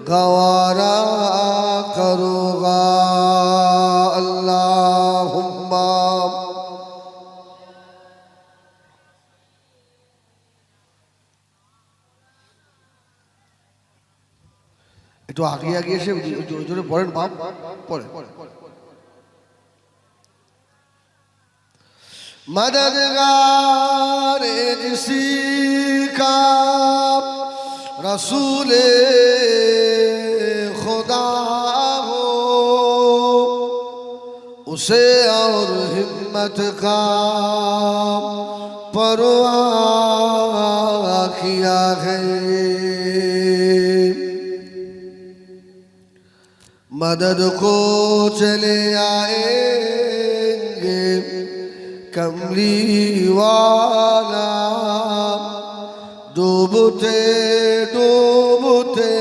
गवारा करूँगा अल्लाहुम्मा। একটু আগে আগে এসে জোরে জোরে পড়েন বাপ, পড়ে मददगार जिसी का रसूल खुदा हो, उसे और हिम्मत का परवाह किया है। मदद को चले आएंगे कमली वाला, डूबते डूबते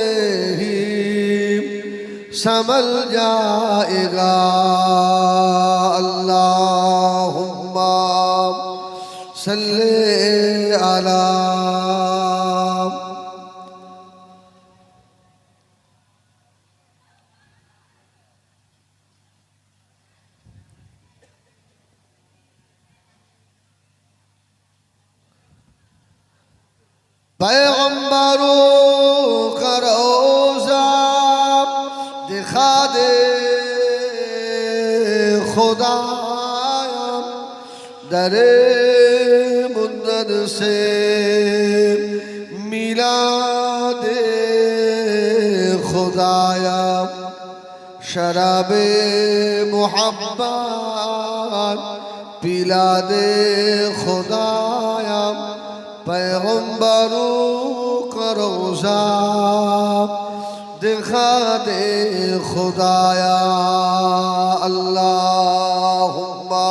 ही संभल जाएगा अल्लाहुम्मा सल्ले अला। पैगम्बरों का रोज़ा दिखा दे खुदाया, दरे मुद्दत से मिला दे खुदाया, शराबे मुहब्बत पिला दे खुदाया। पैगम्बरों का रोज़ा दिखा दे खुदाया अल्लाहुम्मा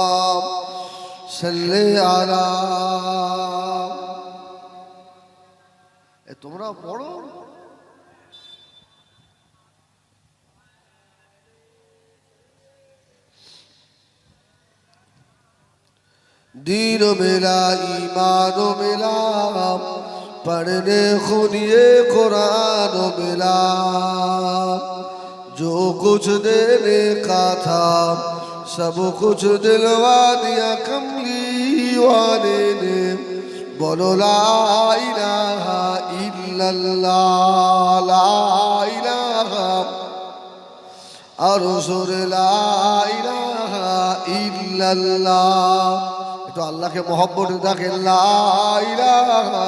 सल्ले अला। তোমরা পড়ো। दीन मिला ईमान मिला, पढ़ने खुनिए कुरान मिला, जो कुछ देने का था सब कुछ दिलवा दिया कमली वाले ने। बोलो ला इलाहा इल्लल्लाह, ला इलाहा अरसुल, ला इलाहा इल्लल्लाह। तो अल्लाह के मोहब्बत देखे ला इलाहा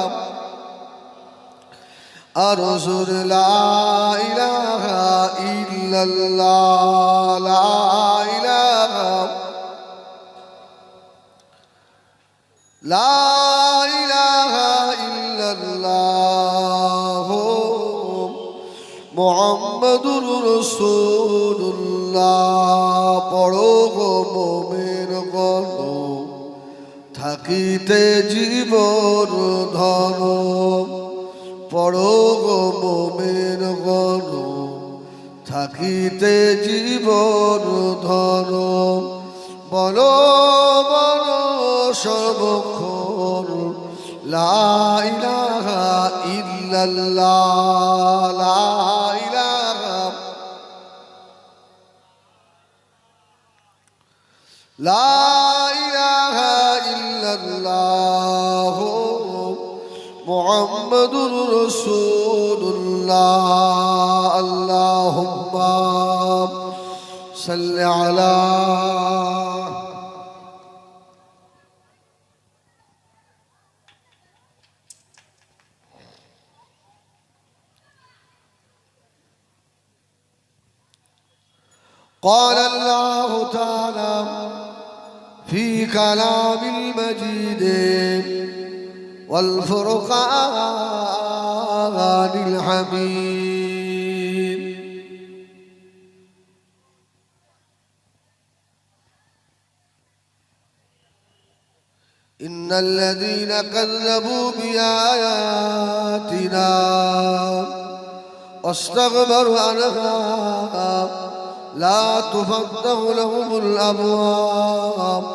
अरसुल, ला इलाहा इल्लल्लाह, ला इलाहा ला इलाहा इल्लल्लाह मुहम्मदुर रसूलुल्लाह। पढ़ो गो मोमिन गो থাকিতে জীবন ধন, পড়ো গো মোমেন গণ থাকিতে জীবন ধন। বলো বলো সর্বক্ষণ লা ইলাহা ইল্লাল্লাহ, লা ইলাহা লা ইলাহা ইল্লাল্লাহ মুহাম্মাদুর রাসূলুল্লাহ। আল্লাহুম্মা সাল্লি আলা। قال الله تعالى في كلام المجيد والفرقان الحميد. إن الذين كذبوا بآياتنا واستكبروا عنها لا تفتح لهم الأبواب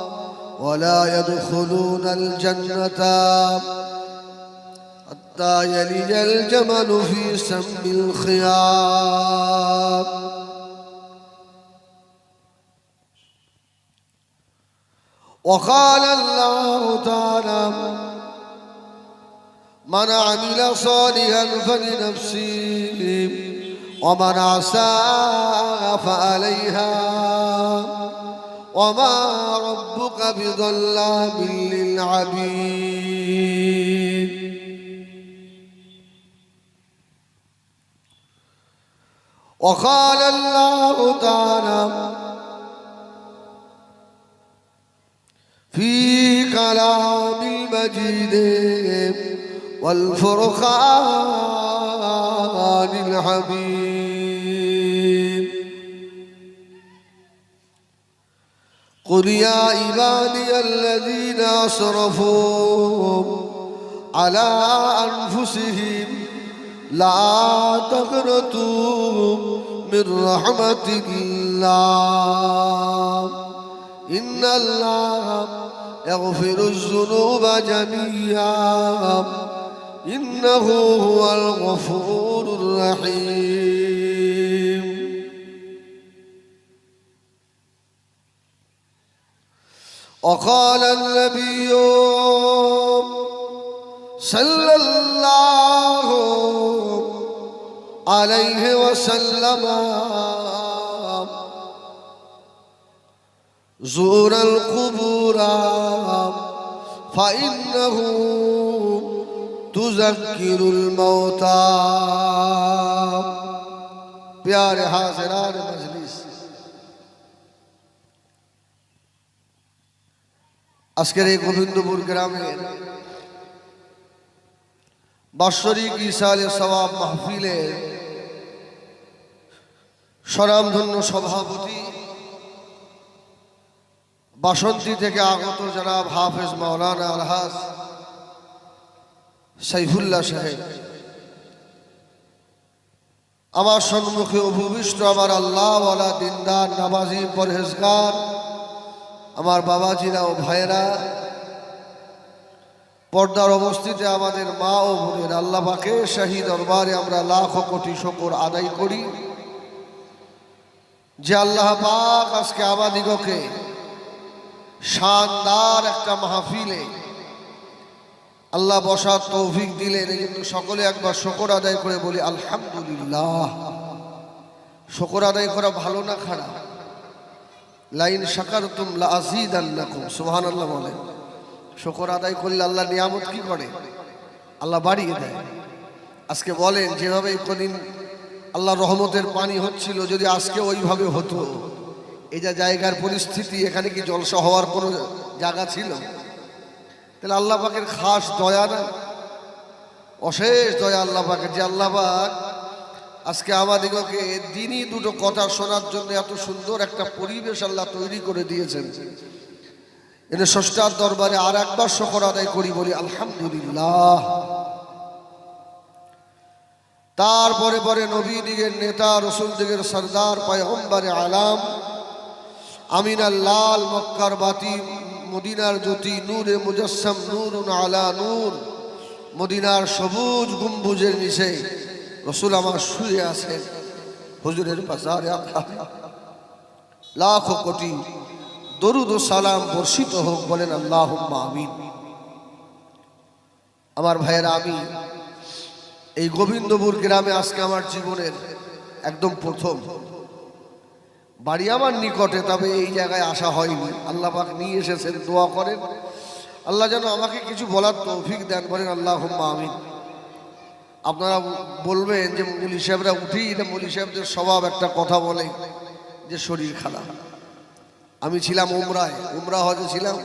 ولا يدخلون الجنة حتى يلج الجمل في سم الخياط. وقال الله تعالى من عمل صالحا فلنفسه ومن أساء فعليها وما ربك بظلام للعبيد. وقال الله تعالى في كلام المجيد والفرقان الحميد قل يا عبادي الذين أسرفوا على أنفسهم لا تقنطوا من رحمة الله إن الله يغفر الذنوب جميعا إنه هو الغفور الرحيم. وقال النبي صلى الله عليه وسلم زور القبور فإنه تذكر الموتى. प्यारे हाज़िरान मजलिस, আজকের এই গোবিন্দপুর গ্রামের বাৎসরিক ইসালে সওয়াব মাহফিলের স্বনামধন্য সভাপতি বাসন্তী থেকে আগত জনাব হাফেজ মাওলানা আলহাজ সাইফুল্লাহ সাহেব, আমার সম্মুখে উপবিষ্ট আমার আল্লাহওয়ালা দিনদার নামাজি পরহেজগার আমার বাবাজিরা ও ভাইয়েরা, পর্দার অবস্থিতে আমাদের মা ও বোনের, আল্লাহ পাকের শাহী দরবারে আমরা লাখো কোটি শুকর আদায় করি যে আল্লাহ পাক আজকে আমাদিগকে শানদার একটা মাহফিলে আল্লাহ বসার তৌফিক দিলেন। এই জন্য সকলে একবার শুকর আদায় করে বলি আলহামদুলিল্লাহ। শুকর আদায় করা ভালো না খারাপ? লাইন শাকারতুম লাযীদান্নাকুম, সুবহানাল্লাহ বলেন। শুকর আদায় করলে আল্লাহ নিয়ামত কি করে? আল্লাহ বাড়িয়ে দেয়। আজকে বলেন যেভাবে কদিন আল্লাহ রহমতের পানি হচ্ছিল, যদি আজকে ওইভাবে হতো, এই যে জায়গার পরিস্থিতি, এখানে কি জলসা হওয়ার কোনো জায়গা ছিল? তাহলে আল্লাহ পাকের খাস দয়া না, অশেষ দয়া আল্লাহ পাকের, যে আল্লাহ পাক আজকে আমাদিগকে দিনই দুটো কথা শোনার জন্য এত সুন্দর একটা পরিবেশ আল্লাহ তৈরি করে দিয়েছেন। এনে স্রষ্টার দরবারে আর একবার শুকর আদায় করি, বলি আলহামদুলিল্লাহ। তারপরে পরে নবী দিগের নেতা, রসুল দিগের সরদার, পয়গম্বরে আলাম, আমিনার লাল, মক্কার বাতি, মদিনার জ্যোতি, নূরে মুজাসসাম, নূরুন আলা নূর, মদিনার সবুজ গম্বুজের নিচে রসুল আমার শুয়ে আছেন। হুজুরের বাজারে লাখো কোটি দরুদ ও সালাম বর্ষিত হোক, বলেন আল্লাহুম্মা আমিন। আমার ভাইয়েরা, আমি এই গোবিন্দপুর গ্রামে আজকে আমার জীবনের একদম প্রথম, বাড়ি আমার নিকটে, তবে এই জায়গায় আসা হয়নি। আল্লাহ পাক নিয়ে এসেছেন, দোয়া করেন আল্লাহ যেন আমাকে কিছু বলার তৌফিক দেন, বলেন আল্লাহুম্মা আমিন। আপনারা বলবেন যে মৌলী সাহেবরা উঠেই, এটা মৌলী সাহেবদের স্বভাব, একটা কথা বলে যে শরীর খারাপ। আমি ছিলাম উমরা হজে ছিলাম,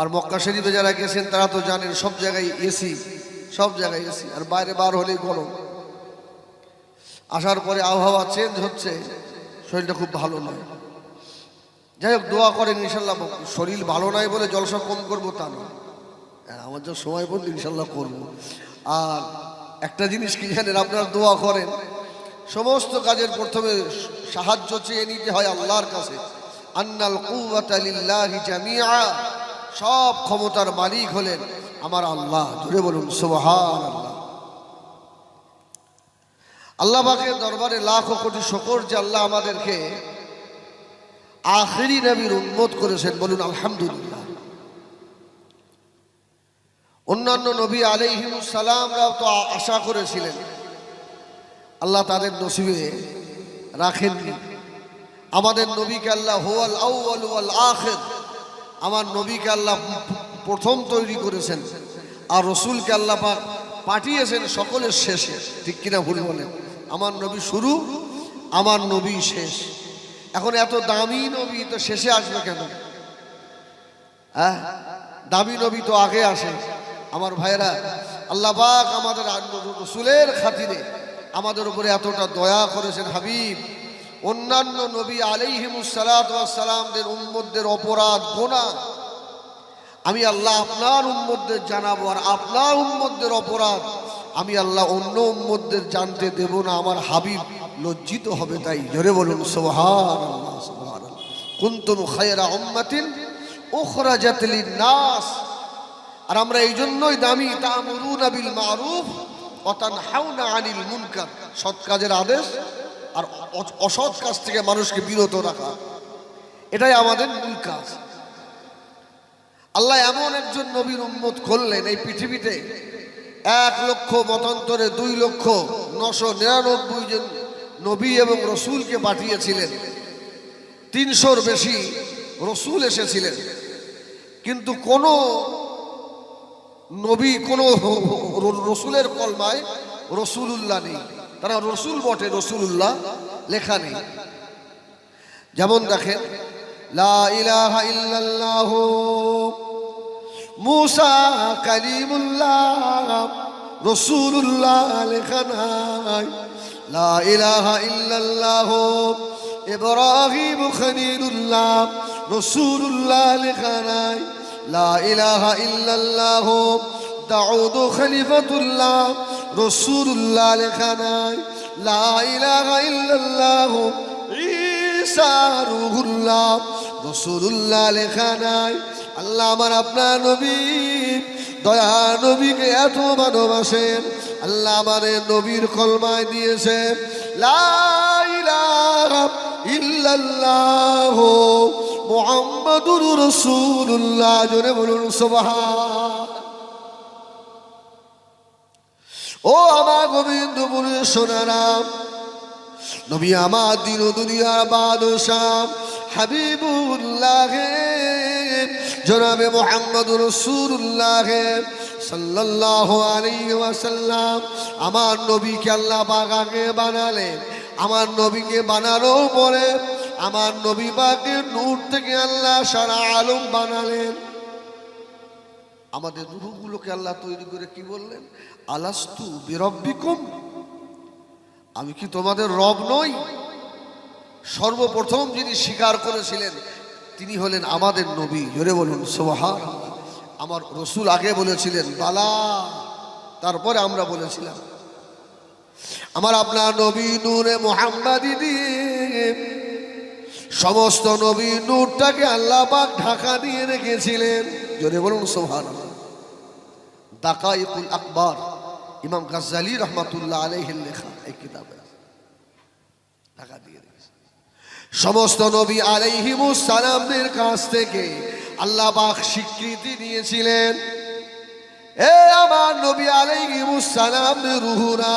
আর মক্কা শরীফে যারা গেছেন তারা তো জানেন সব জায়গায় এসি, সব জায়গায় এসি, আর বাইরে বার হলেই গরম। আসার পরে আবহাওয়া চেঞ্জ হচ্ছে, শরীরটা খুব ভালো নয়। যাই হোক, দোয়া করেন ইনশাল্লাহ। শরীর ভালো নয় বলে জলসা কম করবো তা নয়, আমার যখন সময় পড়লে ইনশাল্লাহ করবো। আর একটা জিনিস কি জানেন, আপনারা দোয়া করেন, সমস্ত কাজের প্রথমে সাহায্য চেয়ে নিতে হয় আল্লাহর কাছে। আন্নাল কুওয়াতা লিল্লাহি জামিআ, সব ক্ষমতার মালিক হলেন আমার আল্লাহ। জোরে বলুন সুবহানাল্লাহ। আল্লাহ পাকের দরবারে লাখো কোটি শুকর যে আল্লাহ আমাদেরকে আখেরি নবীর উম্মত করেছেন। বলুন আলহামদুলিল্লাহ। অন্যান্য নবী আলাইহিমুস সালামরাও তো আশা করেছিলেন, আল্লাহ তাদের নসিবে রাখেননি। আমাদের নবীকে আল্লাহ হুয়াল আউয়াল ওয়াল আখির, আমার নবীকে আল্লাহ প্রথম তৈরি করেছেন, আর রসুলকে আল্লাহ পাক পাঠিয়েছেন সকলের শেষে। ঠিক কিনা ভুল বলেন? আমার নবী শুরু, আমার নবী শেষ। এখন এত দামি নবী তো শেষে আসবে কেন? হ্যাঁ, দামি নবী তো আগে আসে। আমার ভাইরা, আল্লাহ পাক আমাদের রসুলের খাতিরে আমাদের উপরে এতটা দয়া করেছেন। হাবিব, অন্যান্য নবী আলাইহিমুস সালাতু ওয়াস সালামদের উম্মতদের অপরাধ গুনাহ আমি আল্লাহ আপনার উম্মতদের জানাবো, আর আপনার উম্মতদের অপরাধ আমি আল্লাহ অন্য উম্মতদের জানতে দেব না। আমার হাবিব লজ্জিত হবে। তাই জোরে বলুন সুবহানাল্লাহ সুবহানাল্লাহ। কুনতুম খায়রা উম্মাতিন উখরাজাত লিন-নাস। আর আমরা এই জন্যই দামি, তা'মুরুনা বিল মা'রুফ ওয়া তানহাউনা আনিল মুনকার, সৎ কাজের আদেশ আর অসৎ কাজ থেকে মানুষকে বিরত রাখা, এটাই আমাদের মূল কাজ। আল্লাহ এমন একজন নবীর উম্মত করলেন এই পৃথিবীতে, 1 লক্ষ মতান্তরে 2,999,000 জন নবী এবং রসুলকে পাঠিয়েছিলেন। 300-র বেশি রসুল এসেছিলেন, কিন্তু কোন নবী, কোন রসুলের কলমায় রসুলুল্লাহ নেই। তারা রসুল বটে, রসুলুল্লাহ লেখা নেই। যেমন দেখেন, লা ইলাহা ইল্লাল্লাহ মুসা কালিমুল্লাহ রসুলুল্লাহ লেখা নাই। লা ইলাহা ইল্লাল্লাহ ইব্রাহিম খলিলুল্লাহ রসুলুল্লাহ লেখা নাই। লা ইলাহা ইল্লাল্লাহ দাউদ খলিফাতুল্লাহ রসুলুল্লাহ লেখা নাই। লা ইলাহা ইল্লাল্লাহ ঈসা রূহুল্লাহ রসুলুল্লাহ লেখা নাই। আল্লাহ আমার আপনার নবী, দয়া নবীকে এত ভালোবাসেন, আল্লাহ আমার নবীর কলমায় দিয়েছেন লা ইলাহা ইল্লাল্লাহ মুহাম্মাদুর রাসূলুল্লাহ। জোরে বলুন সুবহান। ও আমার গোবিন্দপুরের সোনারাম, নবী আমার দিন ও দুনিয়ার বাদশাহ হাবিবুল্লাহ জনাবে মুহাম্মদুর রাসূলুল্লাহ সাল্লাল্লাহু আলাইহি ওয়াসাল্লাম, আমার নবীকে আল্লাহ পাক আগে বানালেন। আমার নবীকে বানানোর পরে আমার নবী পাকের নূর থেকে আল্লাহ সারা আলম বানালেন। আমাদের রূহগুলোকে আল্লাহ তৈরি করে কি বললেন? আলাস্তু বিরব্বিকুম, আমি কি তোমাদের রব নই? সর্বপ্রথম যিনি স্বীকার করেছিলেন তিনি হলেন আমাদের নবী। জোরে বলুন সুবহানাল্লাহ। আমার রসুল আগে বলেছিলেন বালা, তারপরে আমরা বলেছিলাম। আমার আপনার নবী নূরে মুহাম্মাদি দিয়ে সমস্ত নবী নূরটাকে আল্লাহ পাক ঢাকা দিয়ে রেখেছিলেন। জোরে বলুন সুবহানাল্লাহ। দাকাইকুল আকবার ইমাম গাজ্জালি রহমাতুল্লাহ আলাইহির লেখা এই কিতাবে ঢাকা দিয়ে রেখেছে। সমস্ত নবী আলাইহিমুস সালামদের কাছ থেকে আল্লাহ পাক স্বীকৃতি নিয়েছিলেন, এ আমার নবী আলাইহিমুস সালামের রূহরা,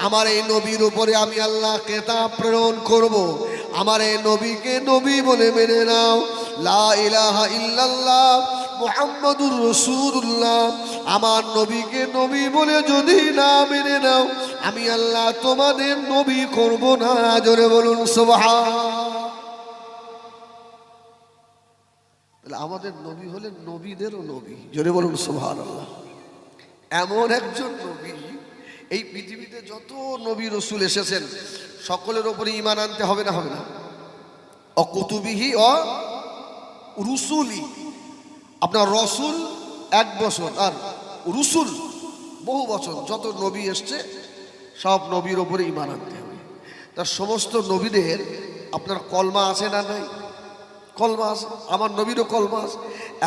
আমার এই নবীর উপরে আমি আল্লাহ কিতাব প্রেরণ করব, আমার এই নবীকে নবী বলে মেনে নাও। লা ইলাহা ইল্লাল্লাহ মুহাম্মাদুর রাসূলুল্লাহ, আমার নবীকে নবী বলে যদি না মেনে নাও আমি আল্লাহ তোমাদের নবী করব না। জোরে বলুন সুবহান। তাহলে আমাদের নবী হলেন নবীদেরও নবী। জোরে বলুন সুবহানাল্লাহ। এমন একজন নবী, এই পৃথিবীতে যত নবী রসুল এসেছেন সকলের উপরে ঈমান আনতে হবে না? হবে না? অকুতুবিহি অ রুসুলি, আপনার রসুল 1 বছর আর রসুল বহু বছর, যত নবী এসছে সব নবীর ওপরে ঈমান আনতে হবে। তার সমস্ত নবীদের আপনার কলমা আছে না নাই? কলমা আছে, আমার নবীরও কলমা আছে।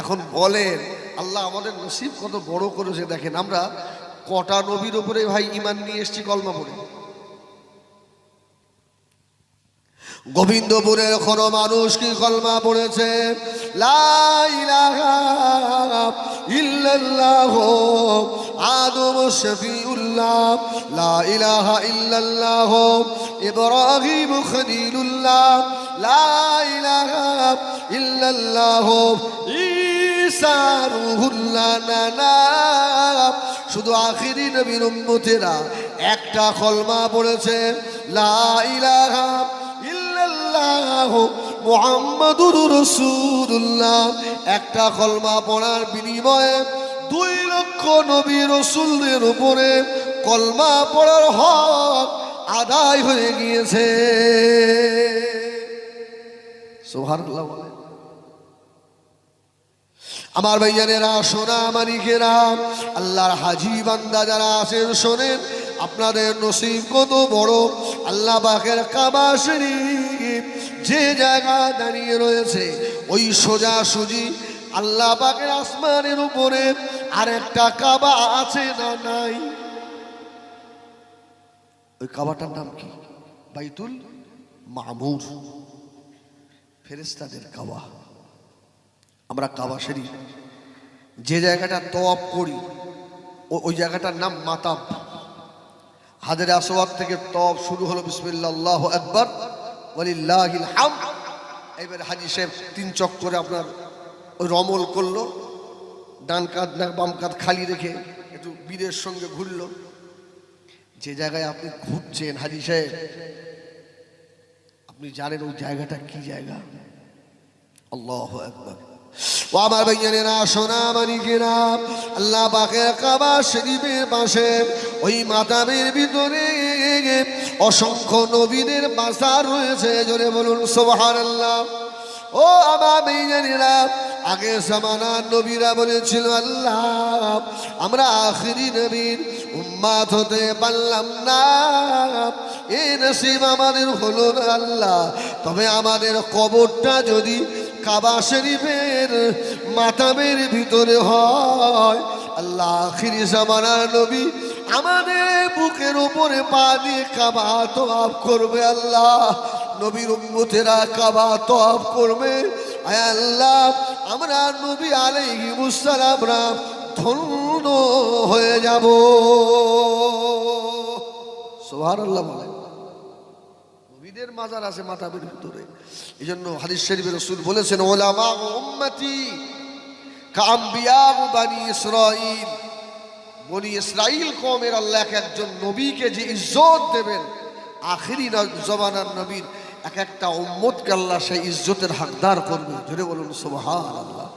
এখন বলেন আল্লাহ আমাদের নসিব কত বড় করেছে দেখেন। আমরা কটা নবীর উপরে ভাই ঈমান নিয়ে এসেছি কলমা পড়ে। গোবিন্দপুরের কোনো মানুষ কি কলমা পড়েছে? লা ইলাহা ইল্লাল্লাহ আদম শফিউল্লাহ, লা ইলাহা ইল্লাল্লাহ ইব্রাহিম খলিলুল্লাহ, লা ইলাহা ইল্লাল্লাহ ঈসা রূহুল্লাহ। না, শুধু আখিরি নবীর উম্মতেরা একটা কলমা পড়েছে, লা ইলাহা মুহাম্মাদুর রাসূলুল্লাহ। একটা কলমা পড়ার বিনিময়ে 2 লক্ষ নবী রাসূলদের উপরে কলমা পড়ার হক আদায় হয়ে গিয়েছে। সুবহানাল্লাহ বলেন। আমার ভাইজানেরা, সোনা মানিকেরা, আল্লাহর হাজি বান্দা যারা আছেন শোনেন, আপনাদের নসিব কত বড়। আল্লাহ পাকের কাবা শরীফ যে জায়গা দাঁড়িয়ে রয়েছে ওই সোজাসুজি আল্লাহ পাকের আসমানের উপরে আরেকটা কাবা আছে না নাই? ওই কাবাটার নাম কি? বাইতুল মামুর, ফেরেশতাদের কাবা। আমরা কাবা শরীফ যে জায়গাটা তওয়াফ করি ওই জায়গাটার নাম মাতাব। হাজরে আসওয়াদ থেকে তওয়াফ শুরু হলো, বিসমিল্লাহ আল্লাহু আকবার ওয়ালিল্লাহিল হামদ। এবার হাজী সাহেব 3 চক্করে আপনার ওই রমল করলো, ডান কাঁধ না বাম কাঁধ খালি রেখে একটু বীরের সঙ্গে ঘুরলো। যে জায়গায় আপনি ঘুরছেন হাজী সাহেব, আপনি জানেন ওই জায়গাটা কি জায়গা? আল্লাহু আকবার। ও আমার ভাইয়েরা, সোনা মানিকেরা, আল্লাহ পাকের কাবা শরীফের পাশে ওই মাতাবের ভিতরে অসংখ্য নবীদের বাসার রয়েছে। জোরে বলুন সুবহানাল্লাহ। ও আমার ভাইয়েরা, আগে জামানার নবীরা বলেছিল, আল্লাহ আমরা আখিরি নবীর উম্মত হতে পারলাম না, এই নসিব আমাদের হলো না আল্লাহ। তবে আমাদের কবরটা যদি কাবা শরীফের মাতাবের ভিতরে হয়, আল্লাহ আখিরি জামানার নবী আমাদের বুকের উপরে পা দিয়ে কাবা তওয়াফ করবে। আল্লাহ নবীর উম্মতেরা কাবা তওয়াফ করবে। আয় আল্লাহ, আমরা নবী আলাইহিস সালামরা ধন্য হয়ে যাব। সুবহানাল্লাহ বলেন। নবীদের মাজার আছে মাতাবের ভিতরে। এই জন্য হাদিস শরীফে রাসূল বলেছেন, উলামা উম্মতি কাআম্বিয়া বানি ইসরাঈল। বনি ইসরাঈল কওমের আল্লাহ একজন নবীকে যে ইজ্জত দেবেন, আখিরি জমানার নবীর এক একটা উম্মতকে আল্লাহ সেই ইজ্জতের হকদার করবে। জোরে বলুন সুবহানাল্লাহ।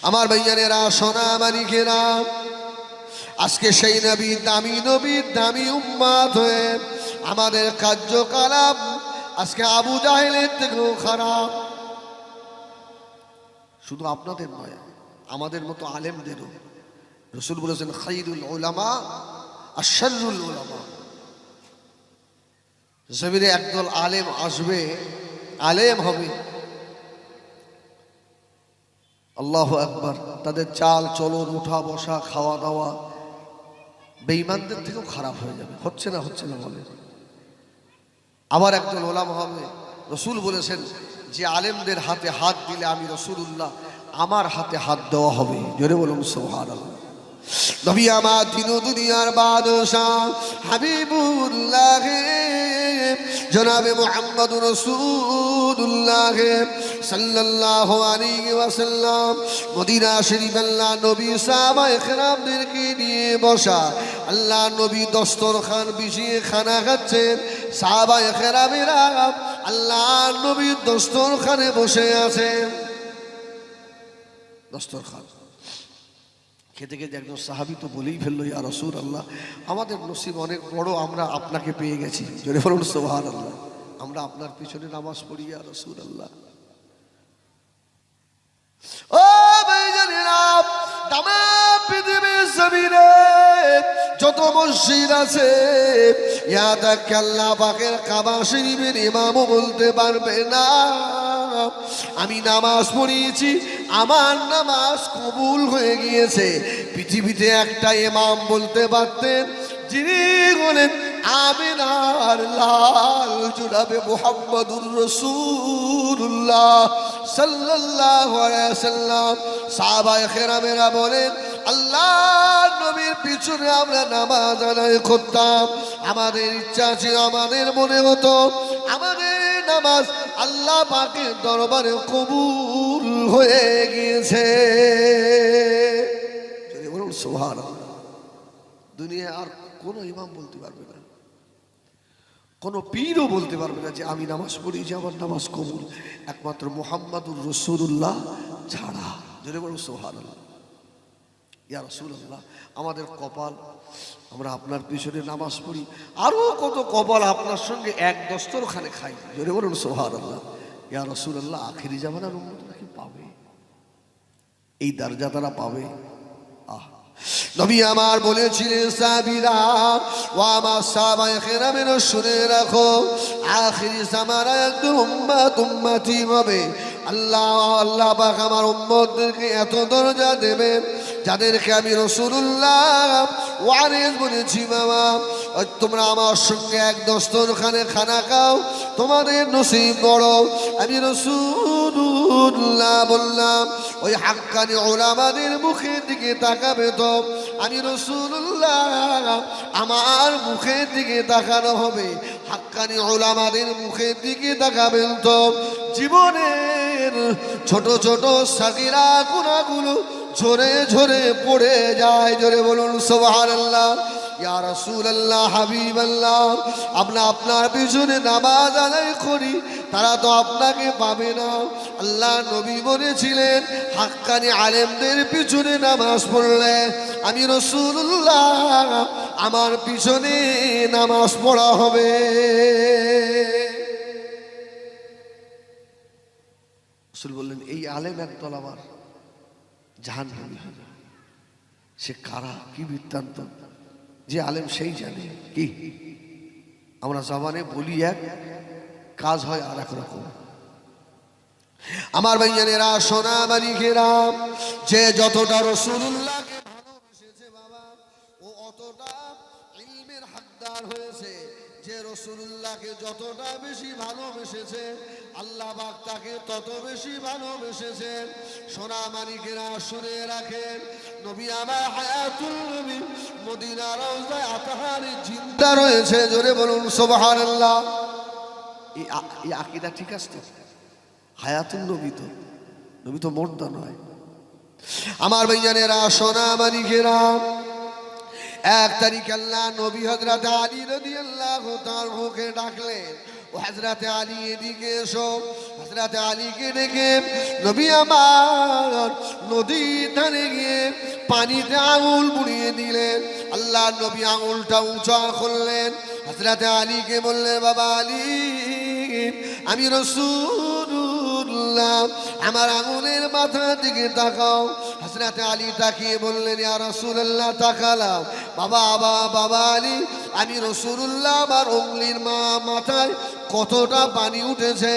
আমার ভাইয়ানেরা, সোনা মানিকেরা, আজকে সেই নবীর দামি উম্মত হয়ে আমাদের কার্যকলাপ আজকে আবু জাহেলের থেকেও খারাপ। শুধু আপনাদের নয়, আমাদের মতো আলেমদেরও। রাসূল বলেছেন, খায়রুল উলামা আশাররুল উলামা। জমিনে একদল আলেম আসবে, আলেম হবে, আল্লাহু আকবার, তাদের চাল চলন, উঠা বসা, খাওয়া দাওয়া বেঈমানদের থেকেও খারাপ হয়ে যাবে। হচ্ছে না বলে। আবার একজন ওলামা হবে, রাসূল বলেছেন যে আলেমদের হাতে হাত দিলে আমি রাসূলুল্লাহ আমার হাতে হাত দেওয়া হবে। জোরে বলুন সুবহানাল্লাহ। নবী আমার দিন দুনিয়ার বাদশাহ হাবিবুল্লাহ জনাবে মুহাম্মদুর রাসূলুল্লাহ সাল্লাল্লাহু আলাইহি ওয়াসাল্লাম মদিনা শরীফ আল্লাহ নবী সাহাবায়ে কেরামদেরকে নিয়ে বসা। আল্লাহ নবী দস্তরখান বিছিয়ে খানা খাচ্ছেন, সাহাবায়ে কেরামেরা আল্লাহ নবীর দস্তরখানে বসে আছেন। দস্তরখান খেতে খেতে একজন সাহাবী তো বলেই ফেললো, ইয়া রাসূলুল্লাহ, আমাদের নসিব অনেক বড়, আমরা আপনাকে পেয়ে গেছি। জোরে বলুন সুবহানাল্লাহ। আমরা আপনার পিছনে নামাজ পড়ি ইয়া রাসূলুল্লাহ। ও ভাইজানেরা, তামাম পৃথিবীর জমিনে যত মসজিদ আছে, ইয়াদ রাখে আল্লাহ পাকের কাবা শরীফের ইমামও বলতে পারবে না আমি নামাজ পড়িয়েছি আমার নামাজ কবুল হয়ে গিয়েছে। পৃথিবীতে একটা ইমাম বলতে পারতেন, যিনি বলেন আমিনার লাল জুড়াবে মুহাম্মদুর রাসূলুল্লাহ সাল্লাল্লাহু আলাইহি ওয়াসাল্লাম। সাহাবায়ে কেরামেরা বলেন, আল্লাহর নবীর পিছনে আমরা নামাজ আদায় করতাম। আমাদের ইচ্ছা ছিল, আমাদের মনে হতো আমাদের নামাজ আল্লাহ পাকের দরবারে কবুল হয়ে গিয়েছে। যদি বলুন সুবহানাল্লাহ। দুনিয়া আর কোনো ইমাম বলতে পারবে না, কোনো পীরও বলতে পারবে না যে আমি নামাজ পড়ি যে আমার নামাজ কবুল, একমাত্র মুহাম্মাদুর রাসূলুল্লাহ ছাড়া। যদি বলুন সুবহানাল্লাহ। ইয়া রাসূলুল্লাহ, আমাদের কপাল, আমরা আপনার পিছনে নামাজ পড়ি, আরও কত কপাল আপনার সঙ্গে এক দস্তরখানে খাই। যদি বলুন সুবহানাল্লাহ। ইয়া রাসূলুল্লাহ, আখিরি জামানার উম্মতরা কি পাবে? এই দরজা তারা পাবে? নবী আমার বলেছিলেন, সাহাবীরা ও আমার সাহাবায়ে কেরামের শুনে রাখো, আখিরি জামানা একদম উম্মতি হবে। আল্লাহ পাক আমার উম্মতদেরকে এত দরজা দেবেন যাদেরকে আমি রাসূলুল্লাহ ওয়ারিস বলেছি, বাবা তোমরা আমার সঙ্গে এক দস্তরখানে খানা খাও, তোমাদের নসিব বড়। আমি রাসূলুল্লাহ বললাম, ওই হাক্কানি উলামাদের মুখের দিকে তাকাবে তো। আমি রাসূলুল্লাহ, আমার মুখের দিকে তাকানো হবে, হাক্কানি উলামাদের মুখের দিকে তাকাবেন তো। জীবনের ছোট ছোট সাগীরা গুনাহগুলো ঝরে ঝরে পড়ে যায়। জোরে বলুন সুবহানাল্লাহ। ইয়া রাসূলুল্লাহ, হাবিবাল্লাহ, আমরা আপনার পিছনে নামাজ আদায় করি, তারা তো আপনাকে পাবে না। আল্লাহ নবী বলেছিলেন, হাক্কানি আলেমদের পিছনে নামাজ পড়লে আমি রাসূলুল্লাহ আমার পিছনে নামাজ পড়া হবে। রাসূল বললেন, এই আলেম একদল আমার জাহান্নামী হবে। সে কারা, কি বৃত্তান্ত? যে আলেম সেই জানে। কি আমরা জবানে বলি এক, কাজ হয় আর এক রকম। আমার ভাইয়ানেরা, সোনা মানিকেরা, যে যতটা রাসূলুল্লাহকে ভালোবেসেছে বাবা, ও অতটা ইলমের হকদার হয়েছে। যে রাসূলুল্লাহকে যতটা বেশি ভালোবেসেছে, আল্লাহ পাক তাকে তত বেশি ভালোবেসেছেন। সোনা মানিকেরা শুনে রাখেন, নবী আমার হায়াতুল নবী মদিনা রওজায় আতহারে জিন্দা রয়েছে। জোরে বলুন সুবহানাল্লাহ। এই আকীদা ঠিক আছে তো? হায়াতুল নবী তো, নবী তো মুর্দা নয়। আমার ভাইজানেরা, সোনা মানিকেরা, 1 তারিখ আল্লাহ নবী হযরত আলী রাদিয়াল্লাহু তাআলাকে ডাকলেন, ও হযরত আলী এদিকে এসো। হযরত আলীকে ডেকে নবী আমার নদীর ধারে গিয়ে পানিতে আঙুল বুড়িয়ে দিলেন। আল্লাহ নবী আঙুলটা উঁচা করলেন, হযরত আলীকে বললেন, বাবা আলী, আমি রাসূলুল্লাহ, আমার আঙুলের মাথার দিকে তাকাও। হযরত আলী তাকিয়ে বললেন, ইয়া রাসূলুল্লাহ, তাকালাম। বাবা আলী, আমি রাসূলুল্লাহ, আমার উঙ্গলির মাথায় কতটা পানি উঠেছে?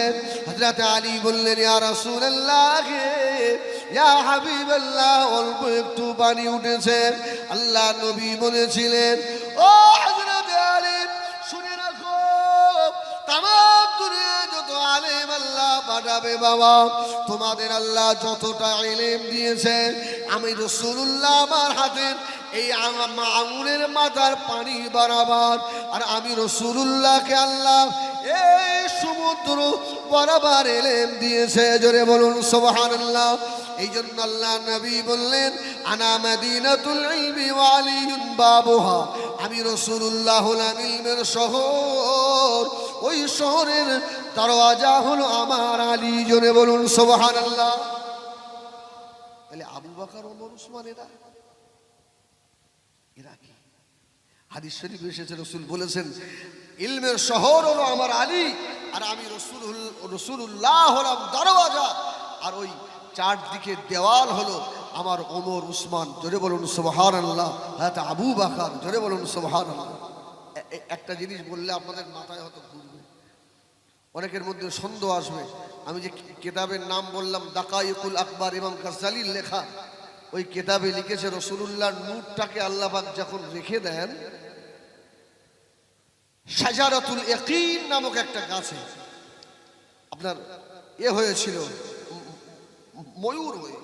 হযরত আলী বললেন, ইয়া রাসূলুল্লাহ, ইয়া হাবিবাল্লাহ, অল্প একটু পানি উঠেছে। আল্লাহ নবী বলেছিলেন, ও হযরত আলী, শুনে রাখো, তামাম দুনিয়া যত আলেম আল্লাহ পাঠাবে বাবা, তোমাদের আল্লাহ যতটা ইলম দিয়েছে, আমি রাসূলুল্লাহ আমার হাতের এই আঙুলের মাথার পানি বরাবর, আর আমি রাসূলুল্লাহকে আল্লাহ এই সমুদ্র বরাবর ইলম দিয়েছে। জোরে বলুন সুবহানাল্লাহ। এই জন্য আল্লাহ নবী বললেন, আনা মাদিনাতুল ইলমি ওয়া আলিয়ুন বাবুহা, আমি রাসূলুল্লাহ হলাম ইলমের শহর, ওই শহরের দরওয়াজা হলো আমার আলী। জোরে বলুন সুবহানাল্লাহ। তাহলে আবু বকর, ওমর, উসমান এরা কি? হাদিস শরীফে এসেছে, রাসূল বলেছেন, ইলমের শহর হলো আমার আলী, আর আমি রাসূলুল্লাহ হলাম দরওয়াজা, আর ওই চারদিকে দেওয়াল হলো আমার ওমর, উসমান। জোরে বলুন সুবহানাল্লাহ। হযরত আবু বকর। জোরে বলুন সুবহানাল্লাহ। একটা জিনিস বললে আপনাদের মাথায় হয়তো ঘুরবে, অনেকের মধ্যে সন্দেহ আসবে, আমি যে কিতাবের নাম বললাম দাকাইকুল আকবার ইমাম গাজ্জালির লেখা, ওই কিতাবে লিখেছে রাসূলুল্লাহর নূরটাকে আল্লাহ পাক যখন রেখে দেন শাজারাতুল ইয়াকিন নামক একটা গাছে আপনার হয়েছিল ময়ূর হয়ে,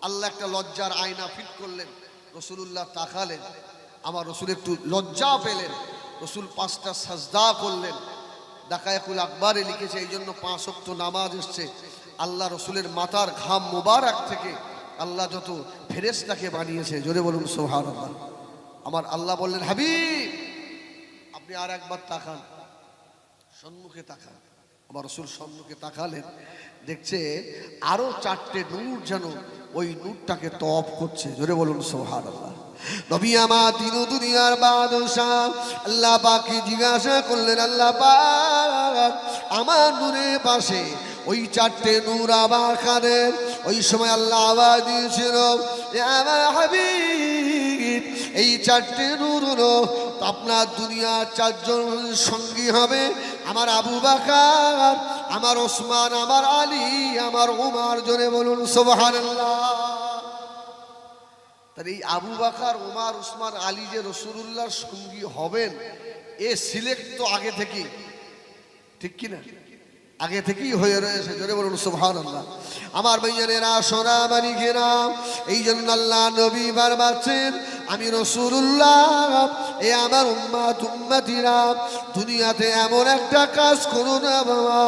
আল্লাহ একটা লজ্জার আয়না ফিট করলেন, রাসূলুল্লাহ তাকালেন, আমার রসুল একটু লজ্জা পেলেন, রসুল 5টা সাজদা করলেন। দাকায়াকুল আকবারে লিখেছে এই জন্য 5 ওয়াক্ত নামাজ এসছে। আল্লাহ রসুলের মাথার ঘাম মুবারক থেকে আল্লাহ যত ফেরেশতাকে বানিয়েছে, জোরে বলুন সুবহানাল্লাহ। আমার আল্লাহ বললেন হাবিব আপনি আর একবার তাকান, সম্মুখে তাকান। আমার রসুল সম্মুখে তাকালেন, দেখছে আরো 4টে নূর যেন ওই নূরটাকে তওয়াফ করছে, জোরে বলুন সুবহানাল্লাহ। নবী আমার তিন দুনিয়ার বাদশাহ আল্লাহ পাককে জিজ্ঞাসা করলেন, আল্লাহ পাক আমার নূরের পাশে ওই 4টে নূর আবার কাদের? ওই সময় আল্লাহ আওয়াজ দিয়েছিল, আমার হাবিব এই 4টে নূর হলো আপনার দুনিয়ার 4 জন সঙ্গী হবে, আমার আবু বকর, আমার ওসমান, আমার আলী, আমার উমর, জোরে বলুন সুবহানাল্লাহ। তাহলে এই আবু বকর, উমর, ওসমান, আলী যে রাসূলুল্লাহর সঙ্গী হবেন, এ সিলেক্ট তো আগে থেকেই, ঠিক কি না? আগে থেকেই হয়ে রয়েছে, জোরে বলুন সুবহানাল্লাহ। আমার ভাইয়েরা সোনা মানিকেরা, এই জন্য আল্লাহ নবী বারবারছেন আমি রাসূলুল্লাহ, এ আমার উম্মত উম্মতিরা দুনিয়াতে এমন একটা কাজ করো না বাবা,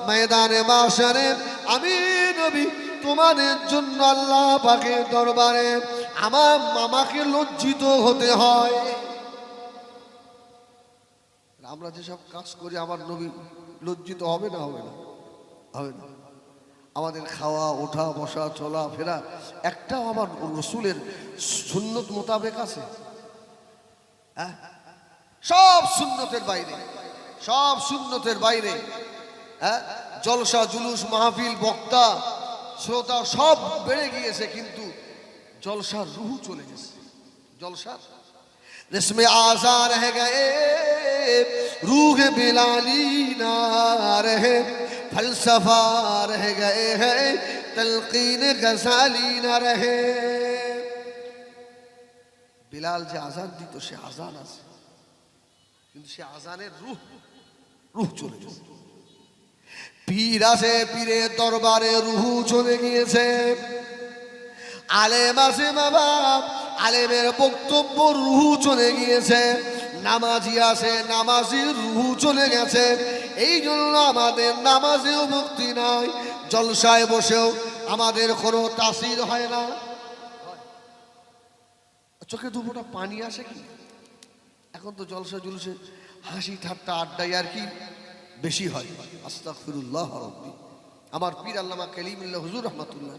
ময়দানে মাশারে আমি নবী তোমাদের জন্য আল্লাহ পাকের দরবারে আমার মামাকে লজ্জিত হতে হয়। আমরা যেসব কাজ করি আমার নবী লজ্জিত হবে না? হবে না? হবে না। আমাদের খাওয়া, ওঠা, বসা, চলা ফেরা একটাও আমার রসুলের সুন্নত মোতাবেক আছে? হ্যাঁ, সব সুন্নতের বাইরে, সব সুন্নতের বাইরে। হ্যাঁ, জলসা, জুলুস, মাহফিল, বক্তা, শ্রোতা সব বেড়ে গিয়েছে, কিন্তু জলসার রুহ চলে গেছে। জলসার जिसमें आजा रह गए रूह बिलाली ना रहे, फलसफा रह गए हैं तलकीन गजाली ना रहे। বিলাল যে আজান দিত সে আজান আছে, কিন্তু সে আজানের রুহ চলে গেছে। পীর আছে, পীরের দরবারে রুহ চলে গিয়েছে। আলেম আছে বাবা, আলেমের বক্তব্য রুহ চলে গিয়েছে। নামাজি আছে, নামাজির রুহ চলে গেছে। এই জন্য আমাদের নামাজেও মুক্তি নাই, জলসায় বসেও আমাদের কোনো তাসির হয় না। চোখে দুপোটা পানি আসে কি? এখন তো জলসা জুলুসে হাসি ঠাট্টা আড্ডাই আর কি বেশি হয়। আস্তাগফিরুল্লাহ রাব্বি। আমার পীর আল্লামা কালিমুল্লাহ হুজুর রহমাতুল্লাহ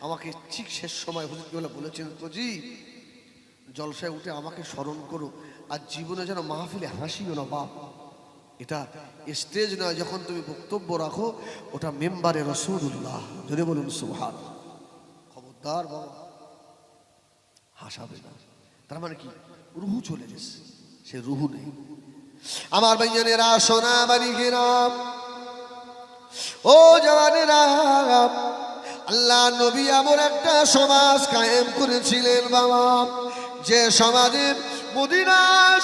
আমাকে ঠিক শেষ সময় হুজুর বলেছেন, তো জি জলসায় উঠে আমাকে স্মরণ করো, আর জীবনে যেন মাহফিলে হাসিও না বাপ। এটা স্টেজ নয়, যখন তুমি বক্তব্য রাখো ওটা মেম্বারে রাসূলুল্লাহ, যদি বলুন সুবহান। খবরদার বাবা, হাসাবে না। তার মানে কি? রুহ চলে গেছে, সে রুহ নেই। আমার ভাইয়েরা সোনা মানিকেরা, ও জওয়ানেরা, আল্লাহ নবী এমন একটা সমাজ কায়েম করেছিলেন বাবা, যে সমাজে মদিনা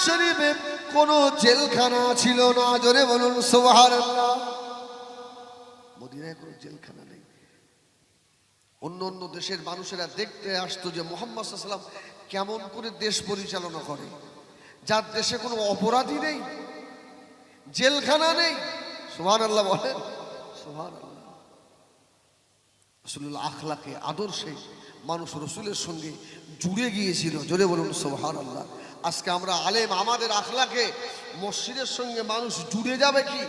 শরীফে কোনো জেলখানা ছিল না, জোরে বলুন সুবহানাল্লাহ। মদিনায় কোনো জেলখানা নেই। অন্য অন্য দেশের মানুষেরা দেখতে আসতো যে মুহাম্মদ সাল্লাল্লাহু আলাইহি ওয়াসাল্লাম কেমন করে দেশ পরিচালনা করে, যার দেশে কোনো অপরাধী নেই, জেলখানা নেই। সুবহানাল্লাহ বলেন, সুবহানাল্লাহ। রাসূলুল্লাহ আখলাকে, আদর্শে মানুষ রসুলের সঙ্গে জুড়ে গিয়েছিল, জোরে বলুন সুবহানাল্লাহ। আজকে আমরা আলেম, আমাদের আখলাকে মসজিদের সঙ্গে মানুষ জুড়ে যাবে কি?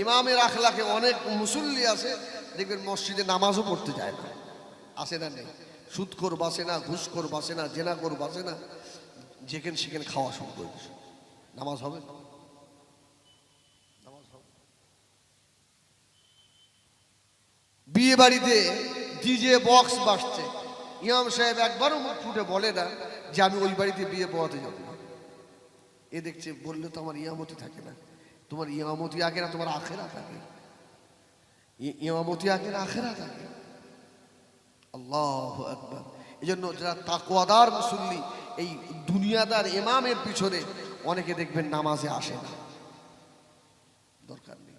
ইমামের আখলাকে অনেক মুসল্লি আছে দেখবেন মসজিদে নামাজও পড়তে যায় না, আসে না? নেই। সুদখোর বাসে না, ঘুষখোর বাসে না, জেনাখোর বাসে না, যেখানে সেখানে খাওয়া শুরু করে দিচ্ছে। নামাজ হবে? নামাজ হবে? বিয়ে বাড়িতে ডিজে বক্স বাজছে, ইমাম সাহেব একবারও মুখ ফুটে বলে না যে আমি ওই বাড়িতে বিয়ে পড়াতে যাব না। এ দেখছে, বললে তো আমার ইয়ামতি থাকে না। তোমার ইয়ামতি আগে না, তোমার আখেরা থাকে। ইমামতি আগে না আখেরাত আগে? আল্লাহু আকবার। এই জন্য যারা তাকওয়াদার মুসল্লি, এই দুনিয়াদার ইমামের পিছনে অনেকে দেখবেন নামাজে আসে না, দরকার নেই।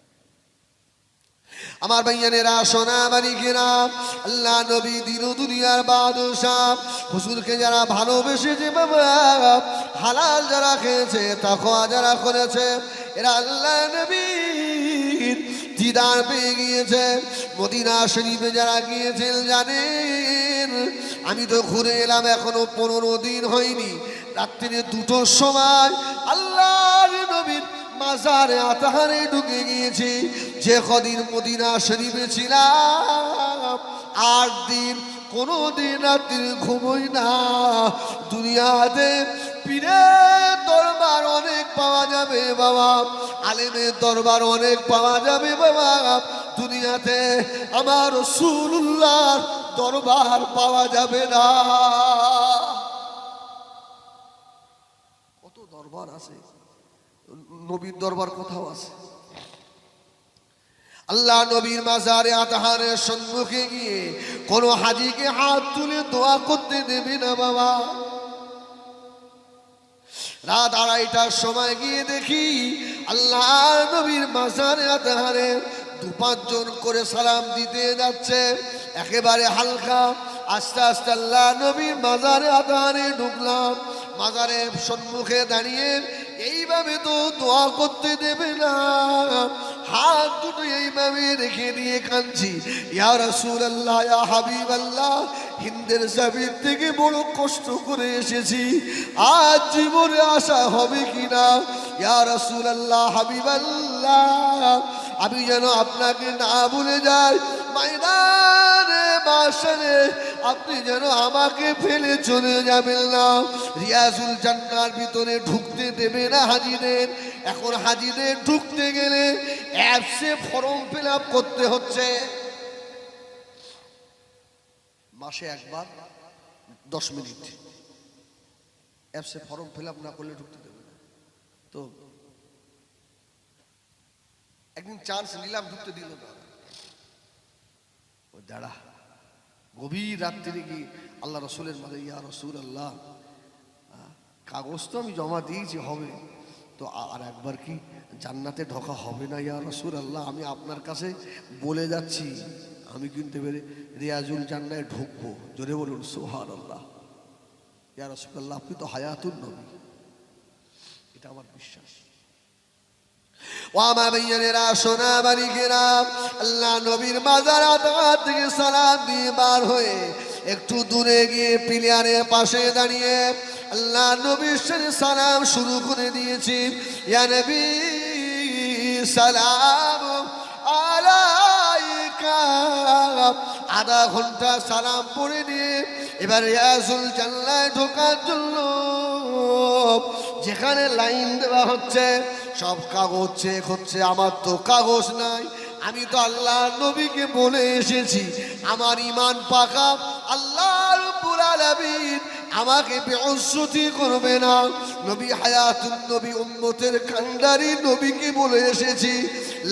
আমার ভাইয়ানেরা, সোনা মানিকেরা, আল্লাহ নবী দিন দুনিয়ার বাদশাহ, হুজুরকে যারা ভালোবেসেছে বাবা, হালাল যারা খেয়েছে, তাকওয়া যারা করেছে, এরা আল্লাহ নবীর দিদার পেয়ে গিয়েছে। মদিনা শরীফে যারা গিয়েছেন জানেন, আমি তো ঘুরে এলাম, এখনো 15 দিন হয়নি। রাত্রিরে 2টোর সময় আল্লাহর নবীর মাজারে আতাহারে ঢুকে গিয়েছি। যে কদিন মদিনা শরীফে ছিলাম, 8 দিন কোনো দিন রাত্রি ঘুমোই না। দুনিয়াতে পীরের দরবার অনেক পাওয়া যাবে বাবা, আলেমের দরবার অনেক পাওয়া যাবে বাবা, দুনিয়াতে আমার রাসূলুল্লাহর দরবার পাওয়া যাবে না। কত দরবার আছে, নবীর দরবার কোথাও আছে? আল্লাহ নবীর মাজারে আতাহারের সম্মুখে গিয়ে কোন হাজীকে হাত তুলে দোয়া করতে দেবে না বাবা। রাত 2:30টার সময় গিয়ে দেখি আল্লাহ নবীর মাজারে আতাহারে 2-5 জন করে সালাম দিতে যাচ্ছে, একেবারে হালকা। আস্তে আস্তে আল্লাহ নবীর মাজারে আতাহারে ঢুকলাম। মাজারের সম্মুখে দাঁড়িয়ে এইভাবে তো দোয়া করতে দেবে না, হাত দুটো এইভাবে রেখে দিয়ে কাঁদছি, ইয়া রাসূলুল্লাহ, ইয়া হাবিবাল্লাহ, হিন্দের জাবির থেকে বড় কষ্ট করে এসেছি, আজ জীবনে আশা হবে কিনা। ইয়া রাসূলুল্লাহ, হাবিবাল্লাহ, আমি যেন আপনাকে না ভুলে যাই, ময়দানে মাশারে আপনি যেন আমাকে ফেলে চলে যাবেন না। রিয়াজুল জান্নার ভিতরে ঢুকতে দেবে না হাজীদের। এখন হাজীদের ঢুকতে গেলে অ্যাপসে ফর্ম ফিল আপ করতে হচ্ছে, মাসে একবার 10 মিনিট। অ্যাপসে ফর্ম ফিল আপ না করলে ঢুকতে দেবে না। তো একদিন চান্স নিলাম, ঢুকতে দিল না। ও দাঁড়া, গভীর রাত্রিরে কি আল্লাহ রসুলের মাঝে, ইয়া রাসূলুল্লাহ, কাগজ তো আমি জমা দিয়েছি, হবে তো আর একবার কি জান্নাতে ঢোকা হবে না ইয়া রাসূলুল্লাহ? আমি আপনার কাছে বলে যাচ্ছি, আমি কিন্তু এবারে রিয়াজুল জান্নাতে ঢুকবো। জোরে বলুন সুবহানাল্লাহ। ইয়া রাসূলুল্লাহ, আপনি তো হায়াতুন নবী, এটা আমার বিশ্বাস। ও আমার ভাইয়েরা, সোনা মানিকেরা, আল্লাহ নবীর মাজার আতাহার থেকে সালাম দিয়ে বার হয়ে একটু দূরে গিয়ে পিলিয়ারের পাশে দাঁড়িয়ে আল্লাহ নবীর সাথে সালাম শুরু করে দিয়েছি। ইয়া নবী সালাম আলাইকা। আধা ঘন্টা সালাম পড়ে নিয়ে এবার রিয়াজুল জান্নাতে ঢোকার জন্য যেখানে লাইন দেওয়া হচ্ছে, সব কাগজ চেক হচ্ছে। আমার তো কাগজ নাই, আমি তো আল্লাহ নবীকে বলে এসেছি আমার ঈমান পাকা, আল্লাহ রাব্বুল আলামিন আমাকে বেউজ্জতি করবে না। নবী হায়াতুন নবী, উম্মতের কান্ডারি নবীকে বলে এসেছি।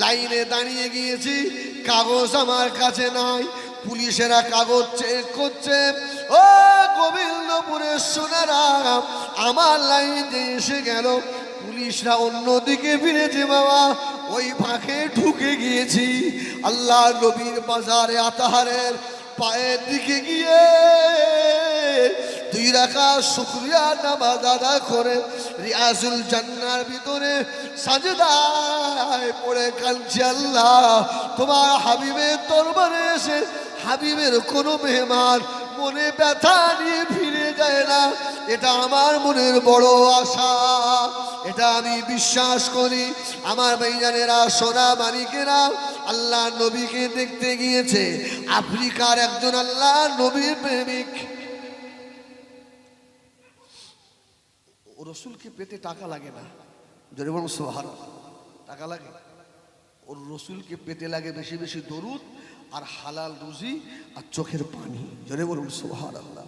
লাইনে দাঁড়িয়ে গিয়েছি, কাগজ আমার কাছে নাই। পুলিশেরা কাগজ চেক করছে। ও গোবিন্দপুরের সোনারা, আমার লাইন যে এসে গেল, পুলিশরা অন্যদিকে ফিরেছে বাবা, ওই ফাঁকে ঢুকে গিয়েছি। আল্লাহ নবীর বাজারে আতাহারের পায়ের দিকে গিয়ে 2 রাকাত শুকরিয়া নামাজ আদায় করে রিয়াজুল জান্নার ভিতরে সাজদায় পড়ে কাঁদছি, আল্লাহ তোমার হাবিবের দরবারে এসে হাবিবের কোনো মেহমান মনে ব্যথা নিয়ে ফিরে যায় না, এটা আমার মনের বড় আশা, এটা আমি বিশ্বাস করি। আমার ভাইজানেরা, সোনা মানিকেরা, আল্লাহ নবীকে দেখতে গিয়েছে আফ্রিকার একজন আল্লাহ নবীর প্রেমিক। ও রসুলকে পেতে টাকা লাগে না, যদি বলুন সুবহানাল্লাহ, টাকা লাগে? ওর রসুলকে পেতে লাগে বেশি বেশি দরুদ আর হালাল রুজি আর চোখের পানি। যদি বলুন সুবহানাল্লাহ।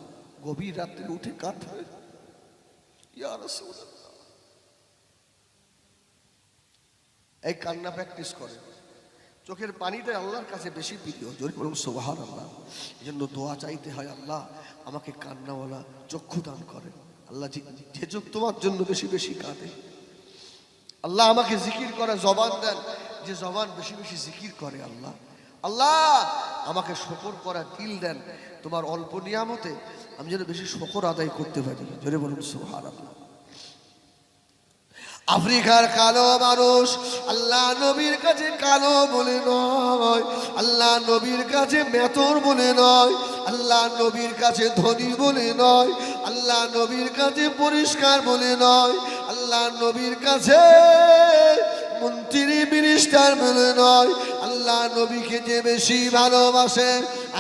গভীর রাত্রে উঠে কাঁদে, ইয়া রাসূলুল্লাহ। এই কান্না প্র্যাকটিস করে, চোখের পানিটাই আল্লাহর কাছে বেশি প্রিয়। জোরে বলুন সুবহানাল্লাহ। এই জন্য দোয়া চাইতে হয়, আল্লাহ আমাকে কান্নাওয়ালা চক্ষু দান করেন। আল্লাহ যে চোখ তোমার জন্য বেশি বেশি কাঁদে, আল্লাহ আমাকে জিকির করা জবান দেন, যে জবান বেশি বেশি জিকির করে। আল্লাহ আল্লাহ আমাকে শুকর করা দিল দেন, তোমার অল্প নিয়ামতে আমি যেন বেশি শুকর আদায় করতে পারি। জোরে বলুন সুবহানাল্লাহ। আফ্রিকার কালো মানুষ আল্লাহ নবীর কাছে কালো বলে নয়, আল্লাহ নবীর কাছে মেতর বলে নয়, আল্লাহ নবীর কাছে ধনী বলে নয়, আল্লাহ নবীর কাছে পরিষ্কার বলে নয়, আল্লাহ নবীর কাছে মন্ত্রী মিনিস্টার বলে নয়। আল্লাহ নবীকে যে বেশি ভালোবাসে,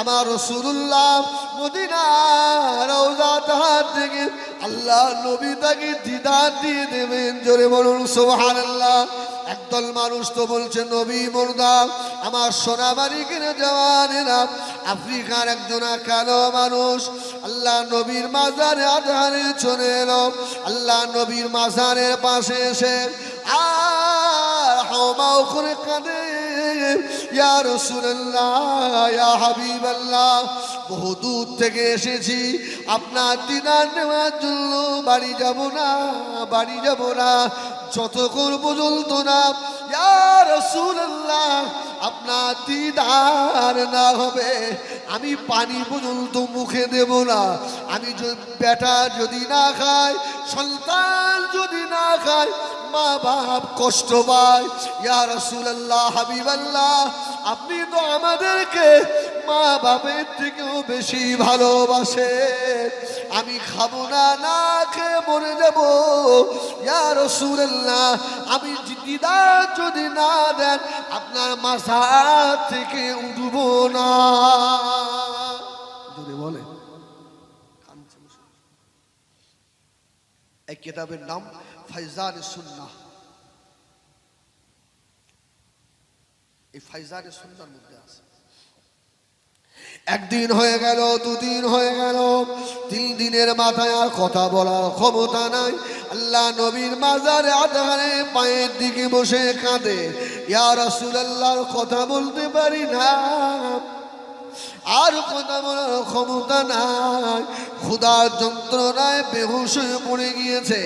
আমার রাসূলুল্লাহ মদিনার রওজা তাহার থেকে আল্লাহ নবী তাকে দিদার দিয়ে দেবেন। জোরে বলুন সুবহানাল্লাহ। একদল মানুষ তো বলছে নবী মুর্দা, আমার সোনাবাড়ি কিনে জওয়ানেরা। আফ্রিকার একজন কালো মানুষ আল্লাহ নবীর মাজারে আধারে চলে এলো, আল্লাহ নবীর মাজারের পাশে এসে আর হাওমাও করে কাঁদে, ইয়া রাসূলুল্লাহ, ইয়া হাবিবাল্লাহ, বহু দূর থেকে এসেছি আপনার দিদার নেওয়ার জন্য, বাড়ি যাব না, বাড়ি যাব না যতক্ষণ পর্যন্ত না ইয়া রাসূলুল্লাহ আপনার দিদার না হবে, আমি পানি পর্যন্ত মুখে দেব না। আমি বেটা যদি না খায়, সন্তান যদি না খায়, মা বাপ কষ্ট পায়। ইয়া রাসূলুল্লাহ, হাবিবাল্লাহ, আপনি তো আমাদেরকে মা বাপের থেকেও বেশি ভালোবাসেন, আমি খাবো না, না খেয়ে মরে যাব। ইয়া রাসূলুল্লাহ, আমি দিদার যদি না দেন আপনার মাজার থেকে উঠবো না। যদি বলে এই কিতাবের নাম ফাইজানে সুন্নাহ। এই ফাইজানে সুন্নাহর মধ্যে আছে। একদিন হয়ে গেল, দুদিন হয়ে গেল, 3 দিনের মাথায় আর কথা বলার ক্ষমতা নাই। আল্লাহ নবীর মাজারে আধারে পায়ের দিকে বসে কাঁদে, ইয়া রাসূলুল্লাহ কথা বলতে পারি না, আর কথা বলার ক্ষমতা নাই, ক্ষুধার যন্ত্রণায় বেহুশ হয়ে পড়ে গিয়েছে।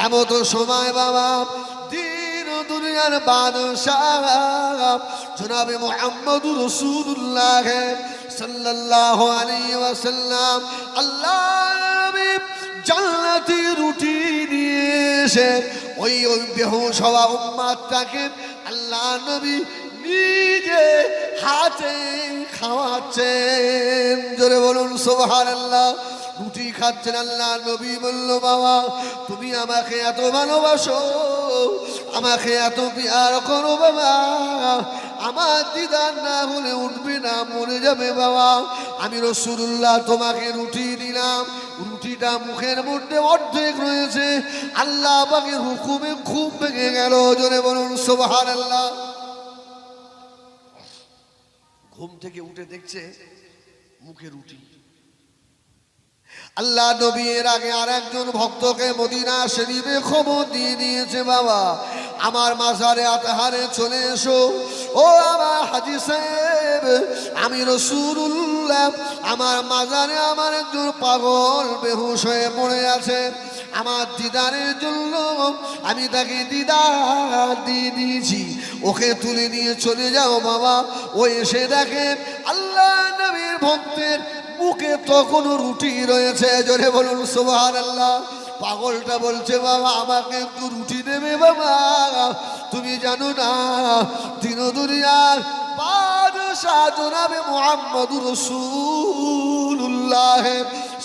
এমত সময় বাবা দিন দুনিয়ার বাদশাহ জনাবে মুহাম্মদুর রাসূলুল্লাহ সাল্লাল্লাহু আলাইহি ওয়াসাল্লাম আল্লাহ নবী জান্নাতি রুটি নিয়ে এসে ওই বেহুশ হওয়া উম্মতটাকে আল্লাহ নবী নিজে হাতে খাওয়াচ্ছেন। জোরে বলুন সুবহানাল্লাহ। রুটি খাচ্ছেন, আল্লাহ নবী বলল, বাবা তুমি আমাকে এত ভালোবাসো, আমাকে এত প্যার করো বাবা, আমার দিদার না হলে উঠবে না, মরে যাবে বাবা। আমি রাসূলুল্লাহ তোমাকে রুটি দিলাম, রুটিটা মুখের মধ্যে অর্ধেক রয়েছে, আল্লাহ পাকের হুকুমে ঘুম ভেঙে গেল। জোরে বলুন সুবহানাল্লাহ। ঘুম থেকে উঠে দেখছে মুখে রুটি। আল্লাহ নবী এর আগে আর একজন ভক্তকে মদিনা শরীফে খবর দিয়ে দিয়েছে, বাবা আমার মাজারে আতহারে চলে এসো। ও আমার হাজী সাহেব, আমি রাসূলুল্লাহ আমার মাজারে আমার একজন পাগল বেহুশ হয়ে পড়ে আছে, আমার দিদারের জন্য আমি তাকে দিদার দিয়ে দিয়েছি, ওকে তুলে নিয়ে চলে যাও বাবা। ও এসে দেখে আল্লাহ নবীর ভক্তের মুখে তখনও রুটি রয়েছে। জোরে বলুন সুবহানাল্লাহ। পাগলটা বলছে, বাবা আমাকে একটু রুটি দেবে বাবা, তুমি জানো না দিন দুনিয়ার বাদশাহ জনাবে মুহাম্মদুর রাসূলুল্লাহ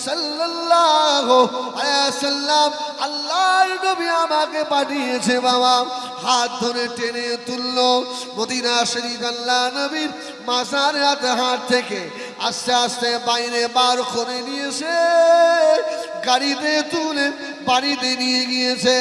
সাল্লাল্লাহু আলাইহি ওয়াসাল্লাম আল্লাহর নবী আমাকে পাঠিয়েছে বাবা। হাত ধরে টেনে তুললো মদিনা শরীফ আল্লাহ নবীর মাজারে হাত থেকে আস্তে আস্তে বাইরে বার করে নিয়েছে, গাড়িতে তুলে বাড়িতে নিয়ে গিয়েছে।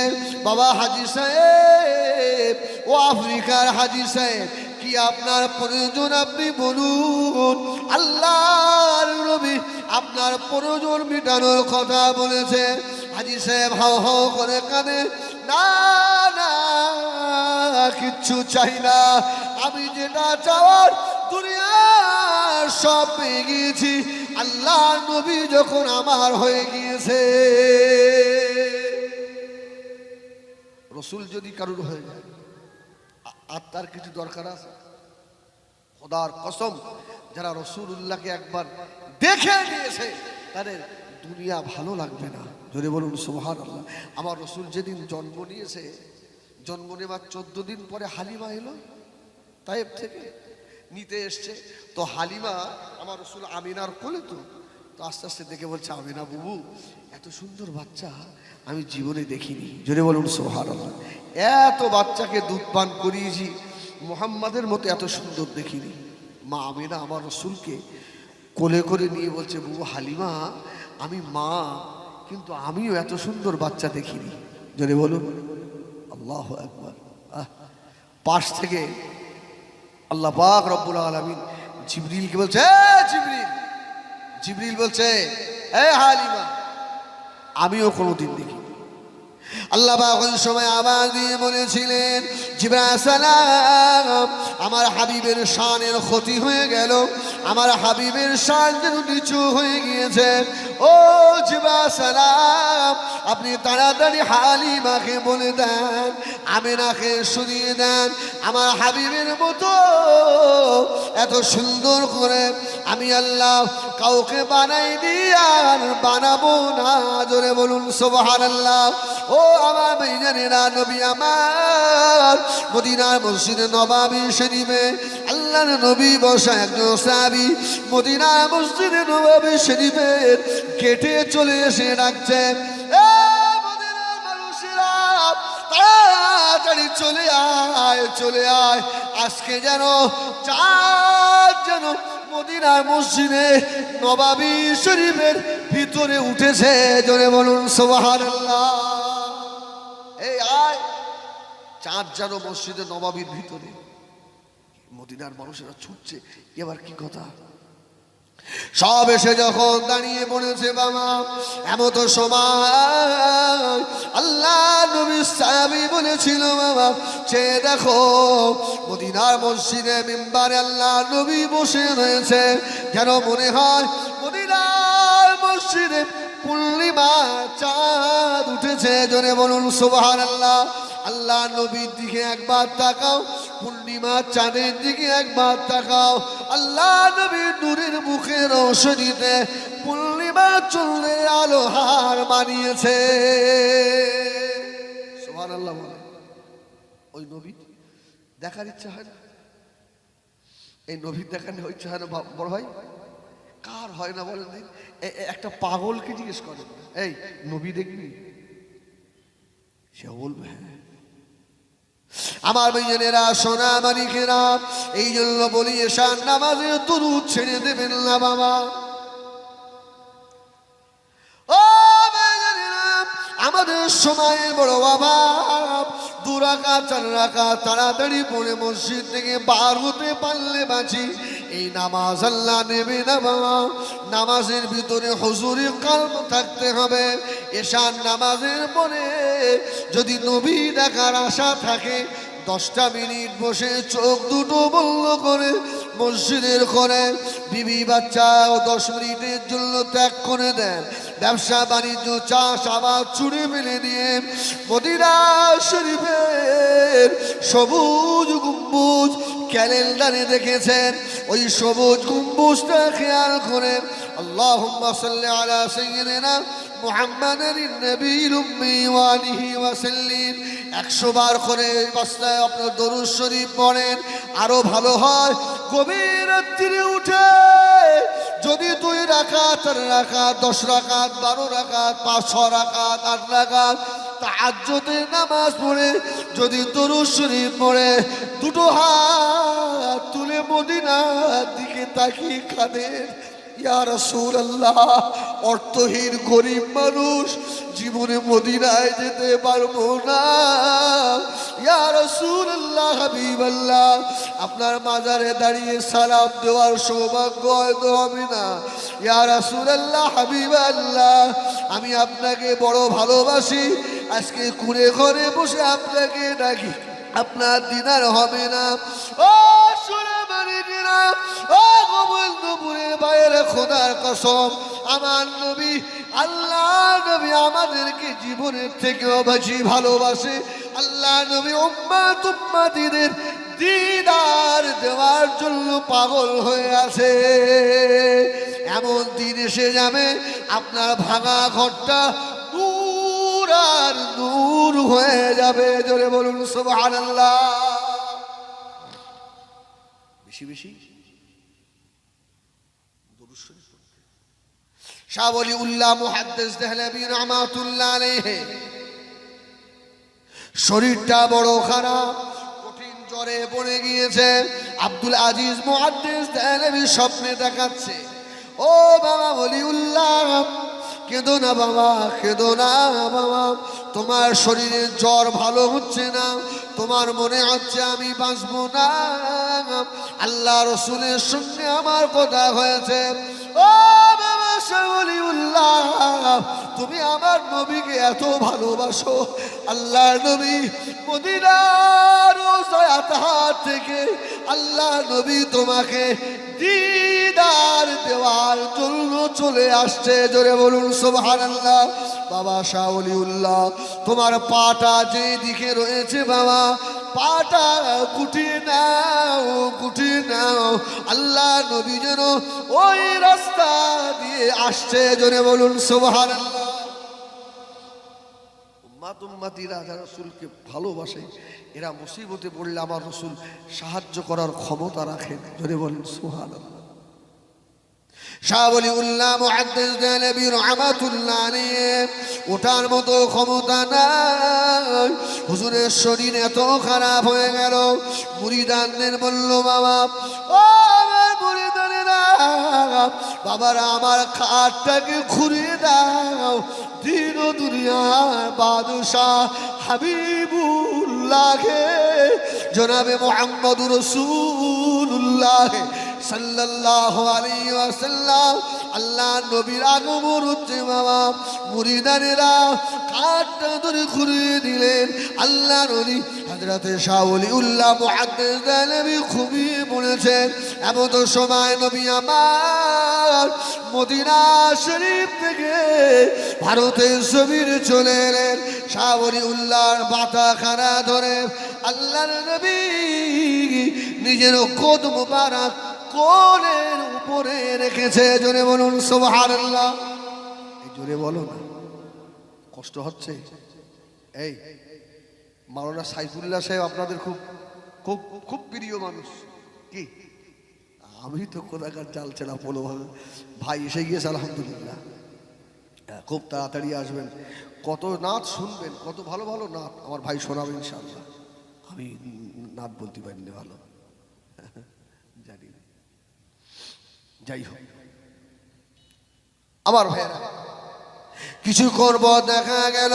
বাবা হাজী সাহেব, ও আফ্রিকার হাজী সাহেব, কি আপনার প্রয়োজন আপনি বলুন। আল্লাহর নবী আপনার প্রয়োজন মেটানোর কথা বলেছে। হাজী সাহেব হাও হাও করে কাঁদে, না না কিচ্ছু চাই না, আমি যেটা চাওয়ার দুনিয়ার সব পেয়ে গিয়েছি। আল্লাহ নবী যখন আমার হয়ে গিয়েছে, রসুল যদি কারুর হয়ে যায় আর তার কিছু দরকার আছে? খোদার কসম, যারা রসুলুল্লাহকে একবার দেখে নিয়েছে তাদের দুনিয়া ভালো লাগবে না। যদি বলুন সুবহানাল্লাহ। আমার রসুল যেদিন জন্ম নিয়েছে, জন্ম নেওয়ার 14 দিন পরে হালিমা এলো তায়েব থেকে, নিতে এসছে। তো হালিমা আমার রসুল আমিনার কোলে, তো আস্তে আস্তে দেখে বলছে, আমিনা বুবু, এত সুন্দর বাচ্চা আমি জীবনে দেখিনি। যদি বলুন সুবহানাল্লাহ। এত বাচ্চাকে দুধ পান করিয়েছি, মুহাম্মাদের মতো এত সুন্দর দেখিনি। মা আমিনা আমার রসুলকে কোলে করে নিয়ে বলছে, বুবু হালিমা, আমি মা, কিন্তু আমিও এত সুন্দর বাচ্চা দেখিনি। যদি বলুন আল্লাহু আকবার। পাশ থেকে আল্লাহ পাক রব্বুল আলামিন জিবরিলকে বলছে, জিবরিল বলছে, এ হালিমা, আমিও কোনোদিন দেখিনি। আল্লাহ পাক ওই সময় আওয়াজ দিয়ে বলেছিলেন, জিবরাইল সালাম, আমার হাবিবের শানের ক্ষতি হয়ে গেল, আমার হাবিবের শান যেন নিচু হয়ে গিয়েছে। ও জিবরাইল সালাম, আপনি তাড়াতাড়ি হালিমাকে বলে দেন, আমিনাকে শুনিয়ে দেন, আমার হাবিবের মতো এত সুন্দর করে আমি আল্লাহ কাউকে বানাই দিই আর বানাবো না। জোরে বলুন সুবহানাল্লাহ। ও আমার ভাইজানেরা, নবী আমার মদিনার মসজিদে নববী শরীফে আল্লাহর নবী বসা একজন সাহাবী মদিনার মসজিদে নববী শরীফের গেটে চলে এসে ডাকছেন, এ মদিনার মানুষেরা, তাড়াতাড়ি চলে আয়, চলে আয়, আজকে যেন চাঁদ যেন মদিনার মসজিদে নববী শরীফের ভিতরে উঠেছে। জোরে বলুন সুবহানাল্লাহ। এই আয়, চাঁদ যেন মসজিদে নববীর ভিতরে। মদিনার মানুষেরা ছুটছে, এবার কি কথা? সব এসে যখন দাঁড়িয়ে পড়েছে, বাবা এমত সময় আল্লাহ নবী সাহাবী বলেছিল, বাবা সে দেখো মদিনার মসজিদে মিম্বারে আল্লাহ নবী বসে রয়েছে, যেন মনে হয় মদিনার মসজিদে পূর্ণিমা চাঁদ উঠেছে। জোরে বলুন সুবহানাল্লাহ। আল্লাহ নবীর দিকে একবার তাকাও, পূর্ণিমা চাঁদের দিকে একবার তাকাও, আল্লাহ নবীর নূরের মুখে রোশনীতে পূর্ণিমা চন্দ্রের আলো হার মানিয়েছে। সুবহানাল্লাহ বলে। ওই নবী দেখার ইচ্ছা হয় না? এই নবীর দেখার ইচ্ছা হয় না বড় ভাই? কার হয় না বলেন? একটা পাগলকে জিজ্ঞেস করেন, এই নবী দেখবি? সে বলবে হ্যাঁ। আমার ভাইয়েরা, সোনা মানিকেরা, এই জন্য বলি এশার নামাজের দুরূদ ছেড়ে দেবেন না বাবা। ও ভাইয়েরা, আমাদের সময়ের বড় অভাব, 2 রাকাত 4 রাকাত তাড়াতাড়ি পড়ে মসজিদ থেকে বার হতে পারলে বাঁচি। এই নামাজ আল্লাহ নেবে না বাবা। নামাজের ভিতরে হুজুরি কলব থাকতে হবে। এশার নামাজের পরে যদি নবী দেখার আশা থাকে, 10টা মিনিট বসে চোখ দুটো বন্ধ করে মসজিদের করে বিবি বাচ্চা 10 মিনিটের জন্য ত্যাগ করে দেন। ব্যবসা বাণিজ্য চাষ আবার ছুড়ে ফেলে দিয়ে মদিনা শরীফের সবুজ গম্বুজ ক্যালেন্ডারে দেখেছেন, ওই সবুজ গম্বুজটা খেয়াল করে আল্লাহুম্মা সাল্লি আলা সাইয়্যিদিনা মুহাম্মাদিন নবীল উম্মি ওয়া আলিহি ওয়া সাল্লিম 100 বার করে বাস্তায় আপনার দরুদ শরীফ পড়েন। আরো ভালো হয় গভীর রাত্রিরে উঠে যদি 2 রাকাত 4 রাকাত 10 রাকাত 12 রাকাত 5 রাকাত 8 রাকাত তাহাজ্জুদের নামাজ পড়ে যদি দরুদ শরীফ পড়ে, 2 হাত তুলে মদিনার দিকে তাকিয়ে কাঁদেন, ইয়া রাসূলুল্লাহ, অর্থহীন গরিব মানুষ জীবনে মদিনায় যেতে পারবো না। ইয়া রাসূলুল্লাহ, হাবিবাল্লাহ, আপনার মাজারে দাঁড়িয়ে সালাম দেওয়ার সৌভাগ্য হয়তো হবে না। ইয়া রাসূলুল্লাহ, হাবিবাল্লাহ, আমি আপনাকে বড় ভালোবাসি, আজকে কুড়ে ঘরে বসে আপনাকে ডাকি, আপনার দিদার হবে না। ও সুরেমানিরা, ও গোবিন্দপুরের বাইরে খোদার কসম, আমার নবী, আল্লাহ নবী আমাদেরকে জীবনের থেকেও বেশি ভালোবাসে। আল্লাহ নবী উম্মাত উম্মাতীদের দিদার দেওয়ার জন্য পাগল হয়ে আছে। এমন দিন এসে যাবে আপনার ভাঙা ঘরটা নূর আর নূর হয়ে যাবে। জোরে বলুন সুবহানাল্লাহ। বেশি বেশি শাহ ওলিউল্লাহ মুহাদ্দিস দেহলভী রাহমাতুল্লাহ আলাইহি শরীরটা বড় খারাপ, কঠিন জ্বরে পড়ে গিয়েছে। আব্দুল আজিজ মুহাদ্দিস দেহলভী স্বপ্নে দেখাচ্ছে, ও বাবা ওলিউল্লাহ, কেঁদো না বাবা, কেঁদো না বাবা, তোমার শরীরে জ্বর ভালো হচ্ছে না, তোমার মনে হচ্ছে আমি বাঁচবো না। আল্লাহ রসুলের সঙ্গে আমার কথা হয়েছে। ও বাবা ওলিউল্লাহ, তুমি আমার নবীকে এত ভালোবাসো, আল্লাহ নবী মদিনার রওজা থেকে আল্লাহ নবী তোমাকে দিদার দেওয়ার জন্য চলে আসছে। জোরে বলুন সুবহানাল্লাহ। বাবা শাহ ওলিউল্লাহ, তোমার পাটা যে দিকে রয়েছে বাবা, পাটা গুটিয়ে নাও, গুটিয়ে নাও, আল্লাহ নবী যেন ওই রাস্তা দিয়ে আসছে। জোরে বলুন সুবহানাল্লাহ। উম্মাত উম্মাতীরা যারা রাসূলকে ভালোবাসে, এরা মুসিবতে পড়লে আমার রাসূল সাহায্য করার ক্ষমতা রাখেন। জোরে বলুন সুবহানাল্লাহ। শাহ ওলিউল্লাহ মুহাদ্দিস দেহলভী রাহমাতুল্লাহ আলাইহি ওঠার মতো ক্ষমতা নাই। হুজুরের শরীর এত খারাপ হয়ে গেল, মুরিদানদের বলল, বাবা, ও আমার মুরিদানেরা, বাবারা আমার খাটটাকে ঘুরিয়ে দাও, দিন ও দুনিয়ার বাদশাহ হাবিবুল্লাহকে, জনাবে মুহাম্মদুর রাসূলুল্লাহ সাল্লাল্লাহু আলাইহি ওয়াসাল্লাম, আল্লাহ নবীর আগমন হচ্ছে বাবা। মুরিদানেরা কাঠটা ধরে ঘুরিয়ে দিলেন। আল্লাহ নবী হযরতে শাহ ওলিউল্লাহ মুহাদ্দিস দেহলভী খুবই বলেছেন, এমন সময় নবী আমার মদিনা শরীফ থেকে ভারতের জমিন চলে এলেন। শাহ ওলিউল্লাহর বাতাখানা ধরে আল্লাহর নবী নিজের কোদ মুবারক কোলের উপরে রেখেছে। জোরে বলুন সুবহানাল্লাহ। এই জোরে বলো না, কষ্ট হচ্ছে। এই মাওলানা সাইফুল্লাহ সাহেব আপনাদের খুব খুব খুব প্রিয় মানুষ কি? আমি তো কোথাকার চালছে না বলো, ভাই এসে গিয়েছে আলহামদুলিল্লাহ। খুব তাড়াতাড়ি আসবেন, কত নাচ শুনবেন, কত ভালো ভালো নাচ আমার ভাই শোনাবেন ইনশাআল্লাহ। আমি নাচ বলতে পারি না ভালো, জানি না, যাই হোক আমার ভাইয়েরা। কিছু করব দেখা গেল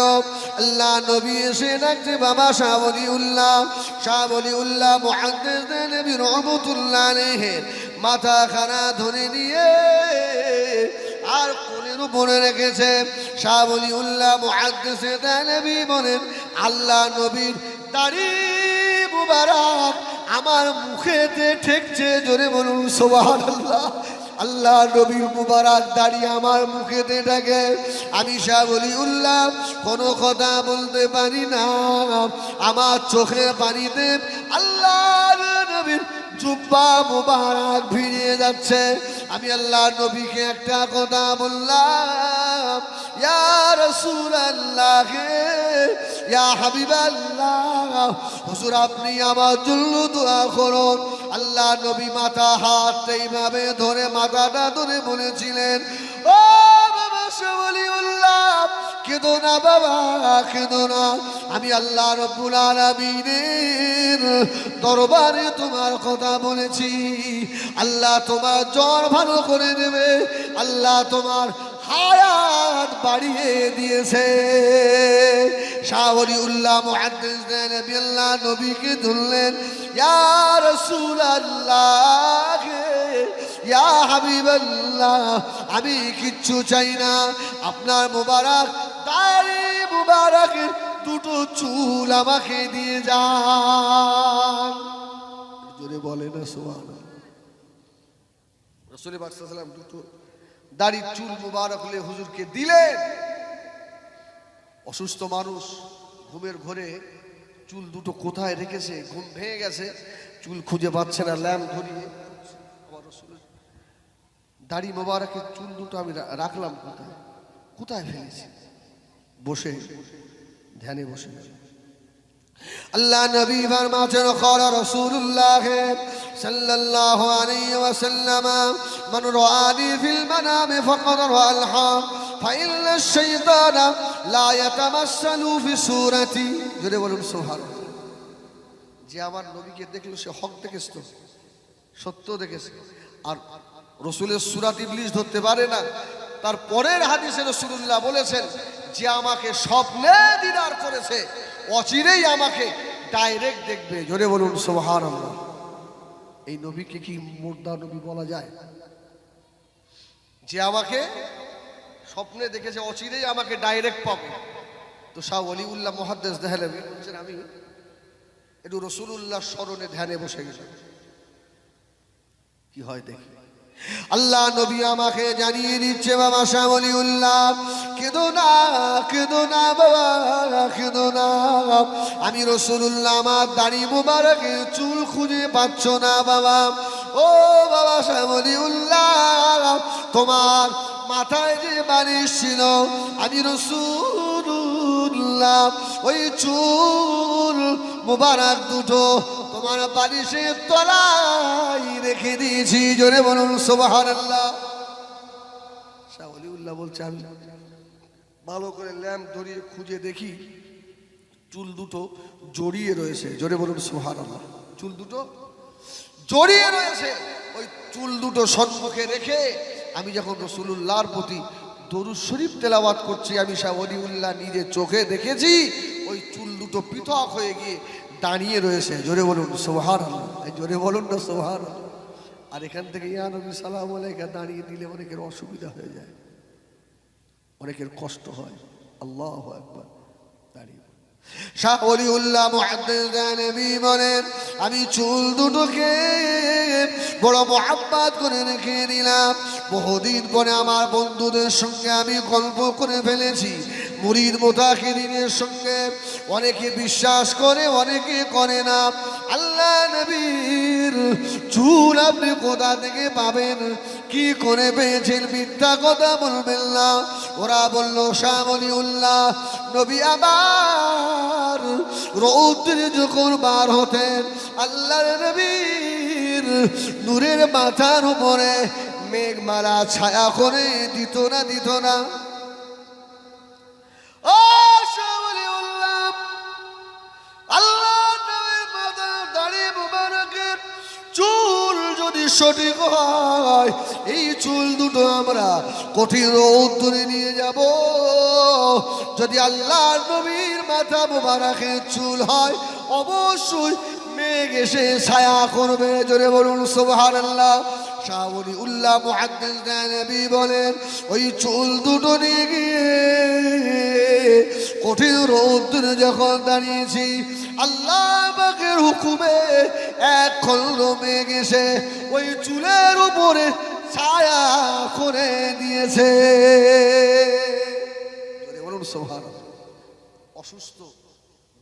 আল্লাহ নবী এসে ডাকছে, বাবা শাহ ওলিউল্লাহ, শাহ ওলিউল্লাহ মুহাদ্দিস দেহলভী রাহমাতুল্লাহ আলাইহি মাথা খানা ধরে নিয়ে আর কোলের উপরে রেখেছে। শাহ ওলিউল্লাহ মুহাদ্দিস দেহলভী বলেন, আল্লাহ নবীর দাড়ি মুবারক আমার মুখেতে ঠেকছে। জোরে বলুন সুবহানাল্লাহ। আল্লাহ নবীর মুবারক দাঁড়িয়ে আমার মুখেতে ঠেকে। আমি শাহ ওলিউল্লাহ কোনো কথা বলতে পারি না, আমার চোখের পানিতে আল্লাহ নবীর জুব্বা মুবারক ভিড়িয়ে যাচ্ছে। আমি আল্লাহ নবীকে একটা কথা বললাম, ইয়া রাসূলুল্লাহ, ইয়া হাবিবাল্লাহ, হুজুর আপনি আমার জন্য দোয়া করুন। আল্লাহ নবী মাথা হাত এইভাবে ধরে মাথাটা ধরে বলেছিলেন, ও বাবা শাহ ওলিউল্লাহ, কেঁদো না বাবা, কেঁদো না, আমি আল্লাহ রব্বুল আলামিনের দরবারে তোমার কথা বলেছি, আল্লাহ তোমার জ্বর ভালো করে দেবে, আল্লাহ তোমার হায়াত বাড়িয়ে দিয়েছে। শাহ ওলিউল্লাহ মুহাদ্দিস দেহলভী আল্লাহ নবীকে ধরলেন, ইয়া রাসূলুল্লাহ, ইয়া হাবিবাল্লাহ, আমি কিচ্ছু চাই না, আপনার মুবারক দাড়ি মুবারকের দুটো চুল আমাকে দিয়ে যান। জোরে বলে না সুবহানাল্লাহ। রাসূল পাক সাল্লাল্লাহু আলাইহি ওয়াসাল্লাম দুটো দাড়ির চুল মুবারক হলে হুজুরকে দিলেন। অসুস্থ মানুষ ঘুমের ঘোরে চুল দুটো কোথায় রেখেছে, ঘুম ভেঙে গেছে, চুল খুঁজে পাচ্ছে না, ল্যাম্প ধরিয়ে আমার রাসূলের দাড়ি মোবারকের চুল দুটো আমি রাখলাম কোথায়, কোথায় ফেলেছি? বসে ধ্যানে বসে আল্লাহ নবী ফরমাতেন ক্বালা রাসূলুল্লাহ সাল্লাল্লাহু আলাইহি ওয়াসাল্লাম মান রাআনি ফিল মানামি ফাকাদ রাআল হক ফাইন্না আশ-শাইতানা লা ইয়াতামাসসালু ফি সূরাতি। জোরে বলুন সুবহানাল্লাহ। যে আমার নবীকে দেখলো সে হক দেখেছে, তো সত্য দেখেছে। আর রাসূলের সূরাত ইবলিস ধরতে পারে না। তার পরের হাদিসে রাসূলুল্লাহ বলেছেন যে আমাকে স্বপ্নে দিদার করেছে অচিরেই আমাকে ডাইরেক্ট দেখবে। জোরে বলুন সুবহানাল্লাহ। এই নবীকে কি মুর্দা নবী বলা যায়? যে আমাকে স্বপ্নে দেখেছে অচিরেই আমাকে ডাইরেক্ট পাবে। তো শাহ ওলিউল্লাহ মুহাদ্দিস দেহলভী বলছেন আমি একটু রাসূলুল্লাহ স্মরণে ধ্যানে বসে গেলাম, কি হয় দেখি। আল্লাহ নবী আমাকে জানিয়ে দিচ্ছে বাবা শাহ ওলিউল্লাহ কেঁদো না, কেঁদো না বাবা, কেঁদো না। আমি রাসূলুল্লাহ আমার দাড়ি মুবারকে চুল খুঁজে পাচ্ছ না বাবা। ও বাবা শাহ ওলিউল্লাহ তোমার মাথায় যে বালিশ ছিল আমি রাসূলুল্লাহ ওই চুল মুবারক দুটো তোমার বালিশের তলায় রেখে দিয়েছি। জোরে বলুন সুবহানাল্লাহ। শাহ ওলিউল্লাহ বলছে আমি ভালো করে ল্যাম্প ধরিয়ে খুঁজে দেখি চুল দুটো জড়িয়ে রয়েছে। জোরে বলুন সুবহানাল্লাহ। চুল দুটো জড়িয়ে রয়েছে। ওই চুল দুটো সম্মুখে রেখে আমি যখন রাসূলুল্লাহর প্রতি দরুদ শরীফ তেলাওয়াত করছি আমি শাহ ওলিউল্লাহ নিজে চোখে দেখেছি ওই চুল দুটো পৃথক হয়ে গিয়ে দাঁড়িয়ে রয়েছে। জোরে বলুন সুবহানাল্লাহ। জোরে বলুন না সুবহানাল্লাহ। আর এখান থেকে ইয়া নবী সালাম আলাইকা দাঁড়িয়ে দিলে অনেকের অসুবিধা হয়ে যায়, অনেকের কষ্ট হয়। আল্লাহু আকবার। দাঁড়িয়ে শাহ ওলিউল্লাহ মুহাদ্দিস দেহলভী বলেন আমি চুল দুটোকে বড় মুহাব্বত করে রেখে দিলাম। বহুদিন পরে আমার বন্ধুদের সঙ্গে আমি গল্প করে ফেলেছি। মুরিদ মুতাকিরিনের সঙ্গে অনেকে বিশ্বাস করে অনেকে করে না। আল্লাহ নবীর চুল আপনি কোথা থেকে পাবেন, কি করে পেয়েছেন, মিথ্যা কথা বলবেন না। ওরা বলল শাহ ওলিউল্লাহ নবী আমার রৌদ্রে যখন বার হতেন আল্লাহর নবীর নূরের মাথার উপরে মেঘমালা ছায়া করে দিত না, দিত না। ও শাহ ওলিউল্লাহ আল্লাহর নবীর মাথার দাড়ি মুবারকের চুল যদি সঠিক হয় এই চুল দুটো আমরা কঠিন রৌদ্রে নিয়ে যাব। যদি আল্লাহর নবীর মাথা মুবারকের চুল হয় অবশ্যই মেঘ এসে ছায়া করবে। জোরে বলুন সুবহানাল্লাহ। শাহ ওলিউল্লাহ মুহাদ্দিস দেহলভী বলেন ওই চুল দুটো নিয়ে গিয়ে কঠিন রৌদ্রে যখন দাঁড়িয়েছি আল্লাহ পাকের হুকুমে এক খণ্ড মেঘ এসে ওই চুলের উপরে ছায়া করে দিয়েছে। বলুন সুবহানাল্লাহ। অসুস্থ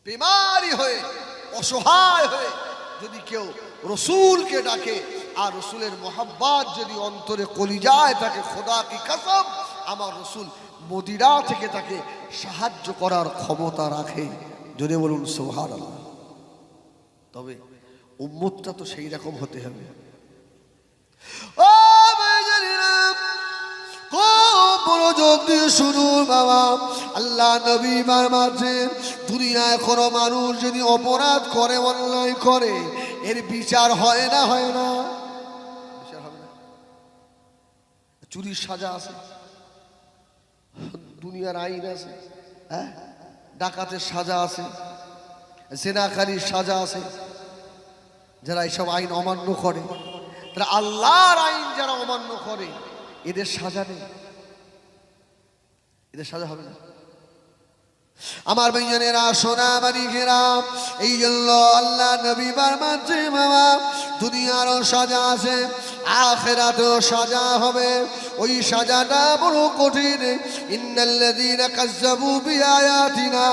বিমারি হয়ে অসহায় হয়ে যদি কেউ রসুলকে ডাকে আর রসুলের মোহাব্বত যদি অন্তরে কলিজায় থাকে, খোদা কি কসম আমার রসুল মদিনা থেকে তাকে সাহায্য করার ক্ষমতা রাখে। যদি বলুন সুবহানাল্লাহ। তবে উম্মতটা তো সেই রকম হতে হবে। ও ভাইজানেরা খুব মনোযোগ দিয়ে শুনুন বাবা। আল্লাহ নবী মাঝে দুনিয়ায় কোনো মানুষ যদি অপরাধ করে অন্যায় করে এর বিচার হয় না, হয় না? বিচার হবে না। চুরির সাজা আছে, দুনিয়ার আইন আছে, হ্যাঁ, ডাকাতের সাজা আছে, জেনাকারীর সাজা আছে। যারা এইসব আইন অমান্য করে তারা আল্লাহর আইন যারা অমান্য করে এদের সাজা নেই, এদের সাজা হবে না। আমার ভাইজানেরা, সোনা মানিকেরা, এই জন্য আল্লাহ নবী বারমাচ্ছে বাবা, দুনিয়ারও সাজা আছে, আখিরাতেও সাজা হবে। ওই সাজাটা বড় কঠিন। ইন্নাল্লাযীনা কাযযাবু বিআয়াতিনা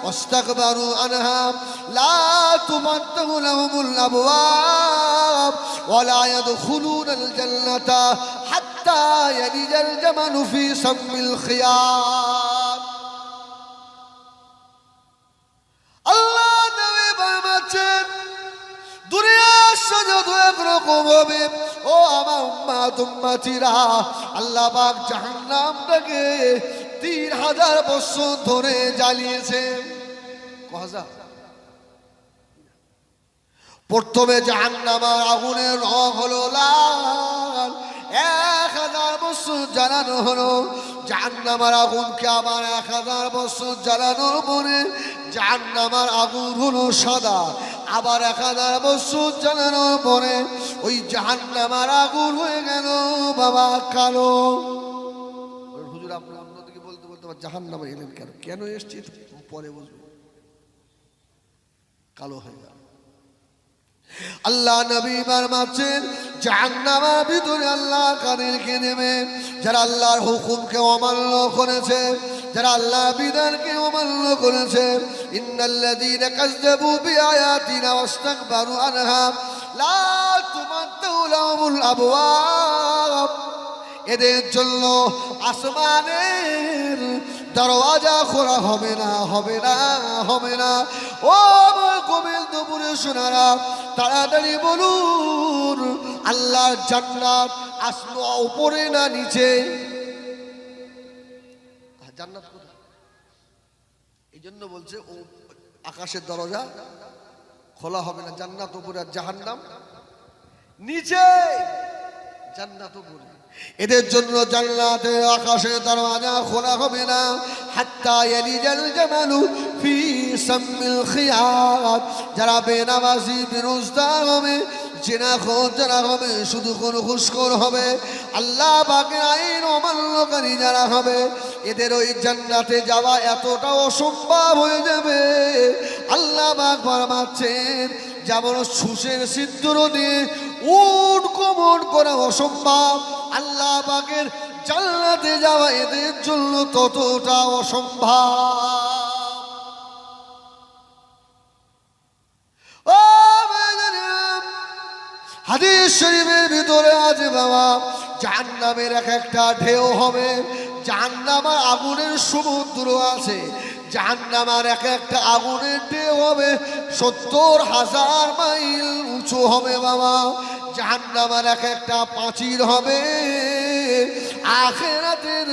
ওয়াস্তাকবারু আনহা লা তুফাত্তাহু লাহুমুল আবওয়াব ওয়া লা ইয়াদখুলুনাল জান্নাতা হাত্তা ইয়ালিজাল জামালু ফি সাম্মিল খিয়াত। আল্লাহ নবী বারমাচ্ছেন দুনিয়ার সাজা তো একরকম হবে। ও আমার উম্মাত উম্মাতিরা, আল্লাহ পাক জাহান্নামটাকে 3000 বছর ধরে জ্বালিয়েছে। প্রথমে জাহান্নামের আগুনের রং হলো লাল, 1000 বছর জ্বালানো হলো। জাহান্নামের আগুনকে আবার 1000 বছর জ্বালানোর পরে জাহান্নামের আগুন হলো সাদা। আবার 1000 বছর জ্বালানোর পরে ওই জাহান্নামের আগুন হয়ে গেল বাবা কালো। হুজুর আপনি অন্যদিকে বলতে বলতে জাহান্নামে এলেন কেন? কেন এসছি পরে বুঝবো। কালো হয়ে গেল। আল্লাহ নবী ফরমাচ্ছেন জাহান্নামের ভিতরে আল্লাহ কাদেরকে নেবে? যারা আল্লাহর হুকুমকে অমান্য করেছে, যারা আল্লাহর বিধানকে অমান্য করেছে। ইন্নাল্লাযীনা কাযযাবু বিআয়াতিনা ওয়াস্তাকবারু আনহা লা তুফাত্তাহু লাহুমুল আবওয়াব। এদের জন্য আসমানের দরওয়াজা খোলা হবে না, হবে না, হবে না। ও আমার কবিল দুপুরে শোনারা, তাড়াতাড়ি বলুন আল্লাহর জান্নাত আসলো উপরে না নিচে? জান্নাত কোথায়? এই জন্য বলছে ও আকাশের দরজা খোলা হবে না। জান্নাত উপরে আর জাহান্নাম নিচে। জান্নাত উপরে। এদের জন্য জান্নাতে আকাশের দরজা খোলা হবে না হাত্তা ইয়ালিজাল জামালু ফি সাম্মিল খিয়াত। যারা বেনামাজি বেরোজগার হবে, জিনাখোর যারা হবে, শুধু কোন ঘুষখোর হবে, আল্লাহ পাকের আইন অমান্যকারী যারা হবে, এদের ওই জান্নাতে যাওয়া এতটা অসম্ভব হয়ে যাবে। আল্লাহ পাক ফরমাচ্ছেন যেমন সুসের সিদ্ধর দিয়ে উট কমন করা অসম্ভব, আল্লাহ পাকের জান্নাতে যাওয়া এদের জন্য ততটা অসম্ভব। ও হাদিস শরীফের ভিতরে আছে বাবা, জাহান্নামের এক একটা ঢেউ হবে। জাহান্নামের আগুনের সমুদ্র আছে। জাহান্নামের এক একটা আগুনের ঢেউ হবে 70,000 মাইল উঁচু হবে বাবা। জাহান্নামের এক একটা প্রাচীর হবে আখিরাতের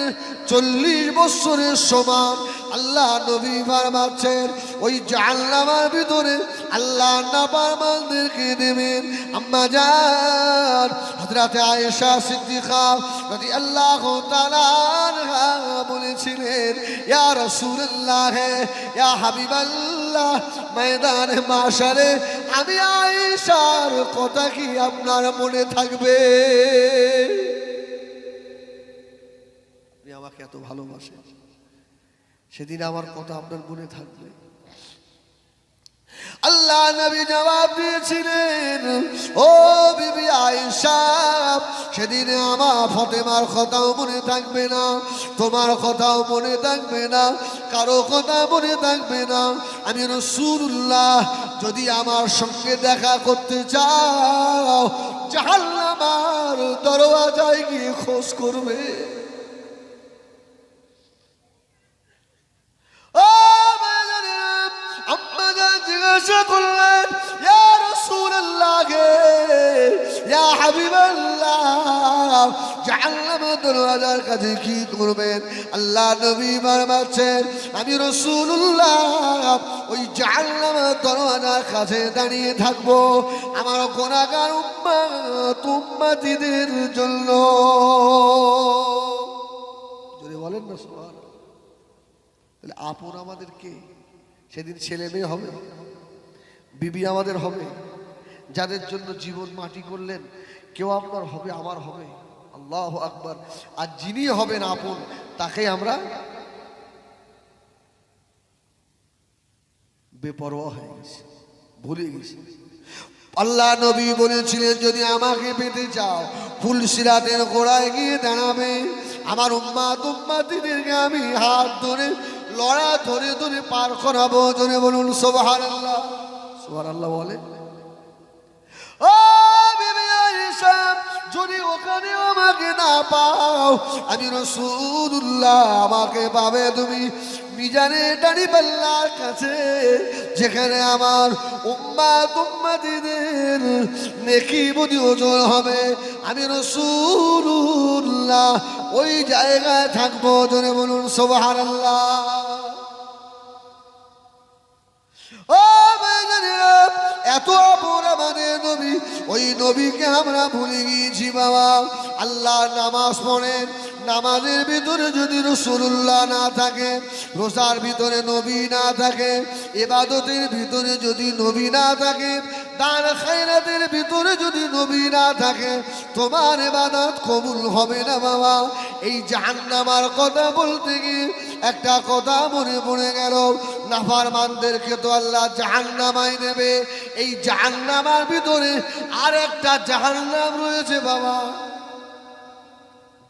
40 বছরের সমান। আল্লাহ নবী ফরমাচ্ছেন ওই জাহান্নামের ভিতরে আল্লাহ নাফরমানদেরকে দেবেন। আম্মা জান হযরত আয়েশা সিদ্দিকা রাদিয়াল্লাহু তাআলা আনহা বলেছিলেন, ইয়া রাসূলুল্লাহ, ইয়া হাবিবাল্লাহ, ময়দানে মাশারে আমি আয়েশার কথা কি আপনার মনে থাকবে? আপনি আমাকে এত ভালোবাসেন, সেদিন আমার কথা আপনার মনে থাকবে? আল্লাহ নবী জবাব দিয়েছিলেন, ও বিবি আয়েশা, সেদিন আমার ফাতেমার কথাও মনে থাকবে না, তোমার কথাও মনে থাকবে না, কারো কথা মনে থাকবে না। আমি রাসূলুল্লাহ যদি আমার সঙ্গে দেখা করতে চাও, জাহান্নামের দরওয়াজায় গিয়ে খোঁজ করবে। জিজ্ঞাসা করলেন, ইয়া রাসূলুল্লাহ, ইয়া হাবিবাল্লাহ, জাহান্নামের দরওয়াজার কাছে কি করবেন? আল্লাহ নবী ফরমাচ্ছেন, আমি রাসূলুল্লাহ ওই জাহান্নামের দরওয়াজার কাছে দাঁড়িয়ে থাকবো আমার গুনাহগার উম্মত উম্মতিদের জন্য। যদি বলেন না সুবহানাল্লাহ। তাহলে আপন আমাদের কে? সেদিন ছেলে মেয়ে হবে, বিবি আমাদের হবে, যাদের জন্য জীবন মাটি করলেন, কেউ আপনার হবে, আমার হবে। আল্লাহু আকবার। আর যিনি হবেন আপন, তাকে আমরা বেপরোয়া হয়ে গেছে, ভুলে গেছে। আল্লাহ নবী বলেছিলেন, যদি আমাকে পেতে চাও ফুলসিরাতের গোড়ায় গিয়ে দাঁড়াবে, আমার উম্মাতিদেরকে আমি হাত ধরে লড়া ধরে ধরে পার করাবো। ধরে বলুন সুবহানাল্লাহ। সুবহানাল্লাহ বলে। ও বিবি আয়েশা, যদি ওখানে আমাকে না পাও, আমি রাসূলুল্লাহ, আমাকে পাবে তুমি মিজানে দাঁড়িপাল্লার কাছে, যেখানে আমার উম্মাতিদের নেকি বদি ওজন হবে। আমি রাসূলুল্লাহ ওই জায়গায় থাকবো। ধরে বলুন সুবহানাল্লাহ। ও ভাইজানেরা, এত আপন আমাদের নবী, ওই নবীকে আমরা ভুলে গিয়েছি বাবা। আল্লাহ নামাজ পড়েন, নামাজের ভিতরে যদি রাসূলুল্লাহ না থাকে, রোজার ভিতরে নবী না থাকে, ইবাদতের ভিতরে যদি নবী না থাকে, দান খায়রাতের ভিতরে যদি নবী না থাকে, তোমার ইবাদত কবুল হবে না বাবা। এই জাহান্নামের কথা বলতে গিয়ে একটা কথা মনে পড়ে গেল। নাফরমানদেরকে তো আল্লাহ জাহান্নামায় নেবে, এই জাহান্নামের ভিতরে আর একটা জাহান্নাম রয়েছে বাবা।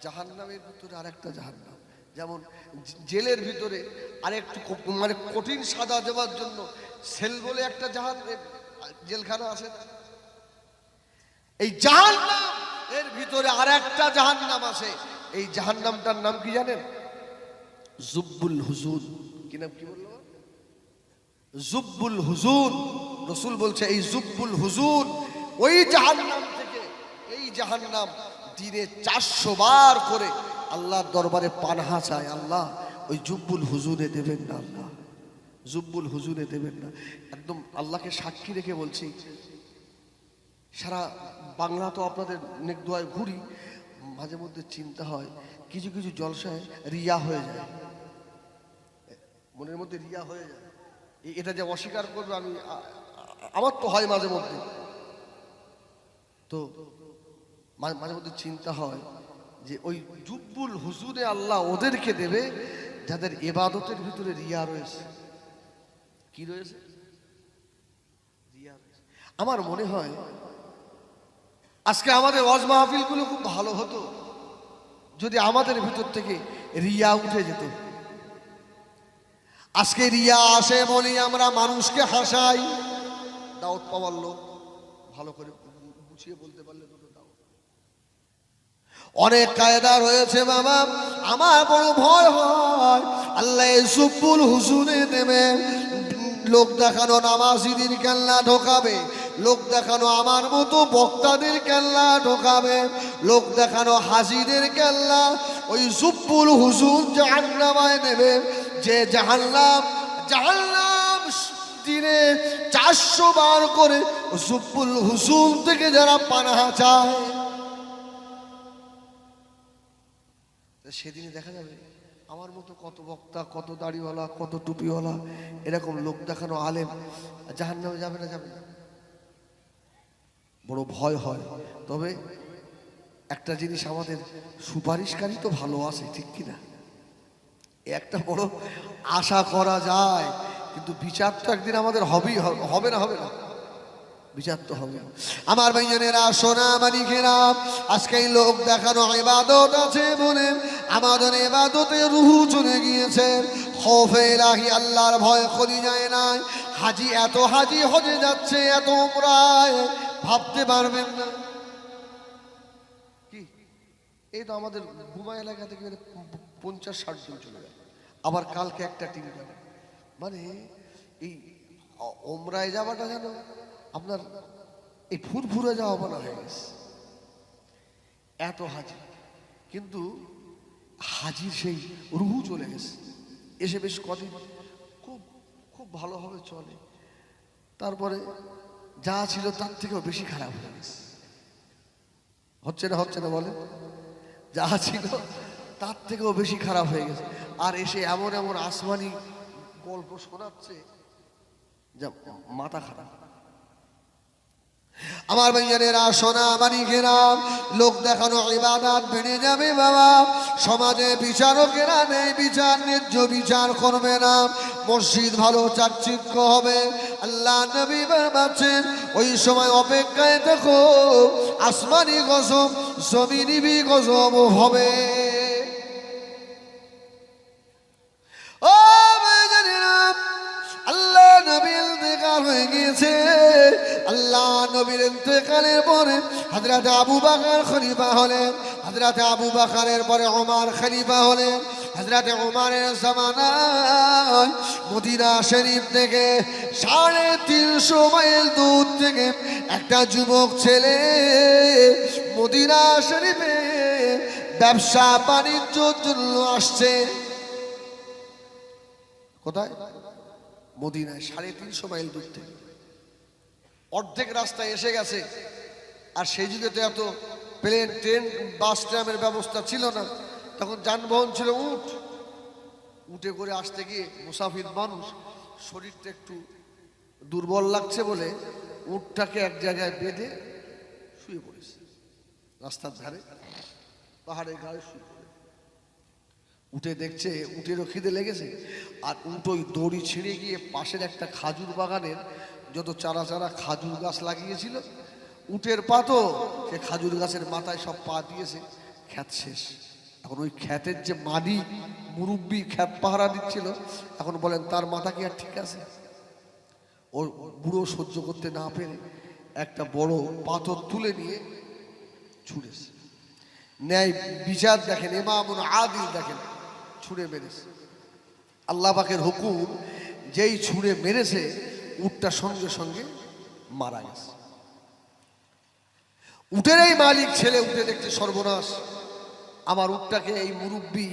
জাহান্নামের ভিতরে আর একটা জাহান্নাম, যেমন জেলের ভিতরে আরেকটু মানে কঠিন সাজা দেওয়ার জন্য সেল বলে একটা জেলখানা আছে। এই জাহান্নাম এর ভিতরে আর একটা জাহান্নাম আছে। এই জাহান্নামটার নাম কি জানেন? জুব্বুল হুজুন। কি নাম, কি বললো? জুব্বুল হুজুন। রাসূল বলছে এই জুব্বুল হুজুন, ওই জাহান্নাম থেকে, এই জাহান্নাম দিনে 400 বার করে আল্লাহর দরবারে পানাহা চায়। আল্লাহ ওই জুব্বুল হুজুনে দেবেন না, আল্লাহ জুব্বুল হুজুনে দেবেন না। একদম আল্লাহকে সাক্ষী রেখে বলছি, সারা বাংলা তো আপনাদের নেক দোয়ায় ঘুরি, মাঝে মধ্যে চিন্তা হয় কিছু কিছু জলসায় রিয়া হয়ে যায়, মনের মধ্যে রিয়া হয়ে যায়। এটা যে অস্বীকার করবে আমি, আমার তো হয় মাঝে মধ্যে। তো মাঝে মধ্যে চিন্তা হয় যে ওই জুব্বুল হুজুরে আল্লাহ ওদেরকে দেবে যাদের ইবাদতের ভিতরে রিয়া রয়েছে। কি রয়েছে? রিয়া রয়েছে। আমার মনে হয় আজকে আমাদের ওয়াজ মাহফিলগুলো খুব ভালো হতো যদি আমাদের ভিতর থেকে রিয়া উঠে যেত। আজকে রিয়া আসে বলি আমরা মানুষকে হাসাই। দাওয়াত পাওয়ার লোক ভালো করে গুছিয়ে বলতে পারলে দুটো দাও। অনেক কায়দা রয়েছে বাবা, আমার বড় ভয় হয় আল্লাহ জুব্বুল হুজুরে দেবে। লোক দেখানো নামাজিদের কাল্লা ঢোকাবে, লোক দেখানো আমার মতো বক্তাদের কাল্লা ঢোকাবে, লোক দেখানো হাজিদের কাল্লা ওই জুব্বুল হুজুর জাহান্নামায় নেবে। যে জাহান্নাম দিনে 400 বার করে জুব্বুল হুজুর থেকে যারা পানাহা চায়, সেদিনে দেখা যাবে আমার মতো কত বক্তা, কত দাড়িওয়ালা, কত টুপিওয়ালা, এরকম লোক দেখানো আলেম জাহান্নামে যাবে না? যাবে না? বড় ভয় হয়। তবে একটা জিনিস, আমাদের সুপারিশকারী তো ভালো আছে, ঠিক কিনা? একটা বড় আশা করা যায়, কিন্তু বিচার তো একদিন আমাদের হবেই, হবে না? হবে না? বিচার তো হবে। আমার ভাইজানেরা, সোনা মানিকেরা, আজকে এই লোক দেখানো ইবাদত আছে বলে আমাদের ইবাদতে রুহু চলে গিয়েছে। খৌফে ইলাহি, আল্লাহর ভয় খলি যায় না। হাজি এত হাজি হজে যাচ্ছে, এত উমরায়, ভাবতে পারবেন না। কি এই তো আমাদের ঘুমা এলাকা থেকে 50-60 জন চলে গেল, আবার কালকে একটা টিম গেল। মানে এই উমরায় যাওয়াটা যেন আপনার এই ফুরফুরে যাওয়া বলা হয়ে গেছে। এত হাজি, কিন্তু হাজির সেই রুহু চলে গেছে। এসে বেশ কদিন খুব খুব ভালোভাবে চলে, তারপরে যা ছিল তার থেকেও বেশি খারাপ হয়ে গেছে। হচ্ছে না বলে? যা ছিল তার থেকেও বেশি খারাপ হয়ে গেছে। আর এসে এমন এমন আসমানি গল্প শোনাচ্ছে যা মাথা খারাপ। আমার ভাইয়ানেরা, সোনা মানিকেরা, লোক দেখানো ইবাদত বেড়ে যাবে বাবা। সমাজে বিচারকেরা নেই, বিচার ন্যায্য বিচার করবে না। মসজিদ ভালো চাকচিক্য হবে। আল্লাহ নবী বলছেন ওই সময় অপেক্ষায় দেখো আসমানি গজব জমিনি গজব হবে। ও আল্লাহ নবীর ইন্তেকাল হয়ে গিয়েছে। আল্লাহ নবীর ইন্তেকালের পরে হযরত আবু বকর খলিফা হলেন। হযরত আবু বকরের পরে ওমর খলিফা হলেন। হযরত ওমরের জামানায় মদিনা শরীফ থেকে 350 মাইল দূর থেকে একটা যুবক ছেলে মদিনা শরীফে ব্যবসা বাণিজ্যের জন্য আসছে। কোথায়? মদিনায়। 350 মাইল দূর থেকে অর্ধেক রাস্তায় এসে গেছে। আর সেই যুগে তো এত প্লেন ট্রেন বাস ট্রামের ব্যবস্থা ছিল না, তখন যানবাহন ছিল উট। উটে করে আসতে গিয়ে মুসাফির মানুষ শরীরটা একটু দুর্বল লাগছে বলে উটটাকে এক জায়গায় বেঁধে শুয়ে পড়েছে রাস্তার ধারে, পাহাড়ের গায়ে শুয়ে পড়ে। উঠে দেখছে উটেরও খিদে লেগেছে, আর উট ওই দড়ি ছিঁড়ে গিয়ে পাশের একটা খাজুর বাগানের যত চারা চারা খাজুর গাছ লাগিয়েছিল, উটের পা তো সে খাজুর গাছের মাথায় সব পা দিয়েছে, খ্যাত শেষ। এখন ওই খ্যাতের যে মালিক মুরব্বি খ্যাত পাহারা দিচ্ছিল, এখন বলেন তার মাথা কি আর ঠিক আছে? ও বুড়ো সহ্য করতে না পেরে একটা বড় পাথর তুলে নিয়ে ছুঁড়েছে। ন্যায় বিচার দেখেন, ইমামুল আদিল দেখেন, ছুঁড়ে মেরেছে। আল্লাহ পাকের হুকুম, যেই ছুঁড়ে মেরেছে উটটা সঙ্গে সঙ্গে মারা গেছে। উটের এই মালিক ছেলে উঠে দেখছে সর্বনাশ, আমার উটটাকে এই মুরব্বি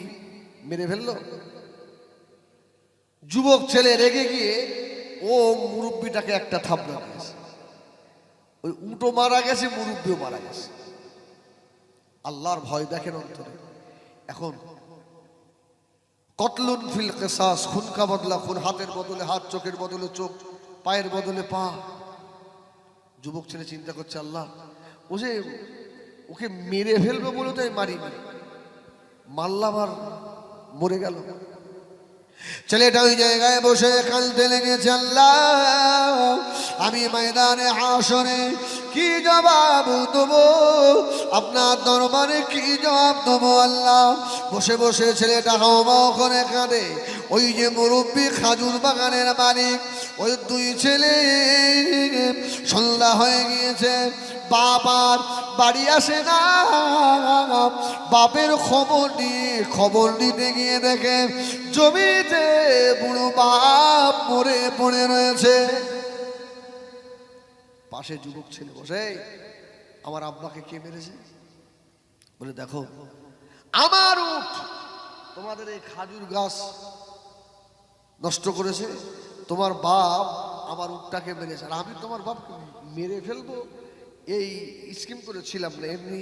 মেরে ফেললো। যুবক ছেলে রেগে গিয়ে ও মুরব্বিটাকে একটা থাপড়া দিয়েছে। ওই উটও মারা গেছে, মুরব্বিও মারা গেছে। আল্লাহর ভয় দেখেন অন্তরে। এখন কতলুন ফিল কিসাস, খুন কা বদলা খুন, হাতের বদলে হাত, চোখের বদলে চোখ, পায়ের বদলে পা। যুবক ছেলে চিন্তা করছে, আল্লাহ ও যে ওকে মেরে ফেলবে বলে তো মারিনি, মারলাম আর মরে গেল। ছেলেটা ওই জায়গায় বসে কাঁদতে লেগেছে, আল্লাহ আমি ময়দানে হাসরে কি জবাব দেবো, আপনার দরবারে কি জবাব দেবো আল্লাহ। বসে বসে ছেলেটা হাওমাও করে কাঁদে। ওই যে মুরব্বি খাজুর বাগানের মালিক, ওই দুই ছেলে সন্ধ্যা হয়ে গিয়েছে, বাবার বাড়ি আসে না। বাপের খবর নিতে গিয়ে দেখে জমিতে বুড়ো বাপ মরে পড়ে রয়েছে। পাশে যুবক ছেলে বসে, আমার আব্বাকে কে মেরেছে? বলে দেখো আমার উট তোমাদের এই খাজুর গাছ নষ্ট করেছে, তোমার বাপ আমার উটটাকে মেরেছে, আর আমি তোমার বাপকে মেরে ফেলবো এই স্কিম করেছিলাম না, এমনি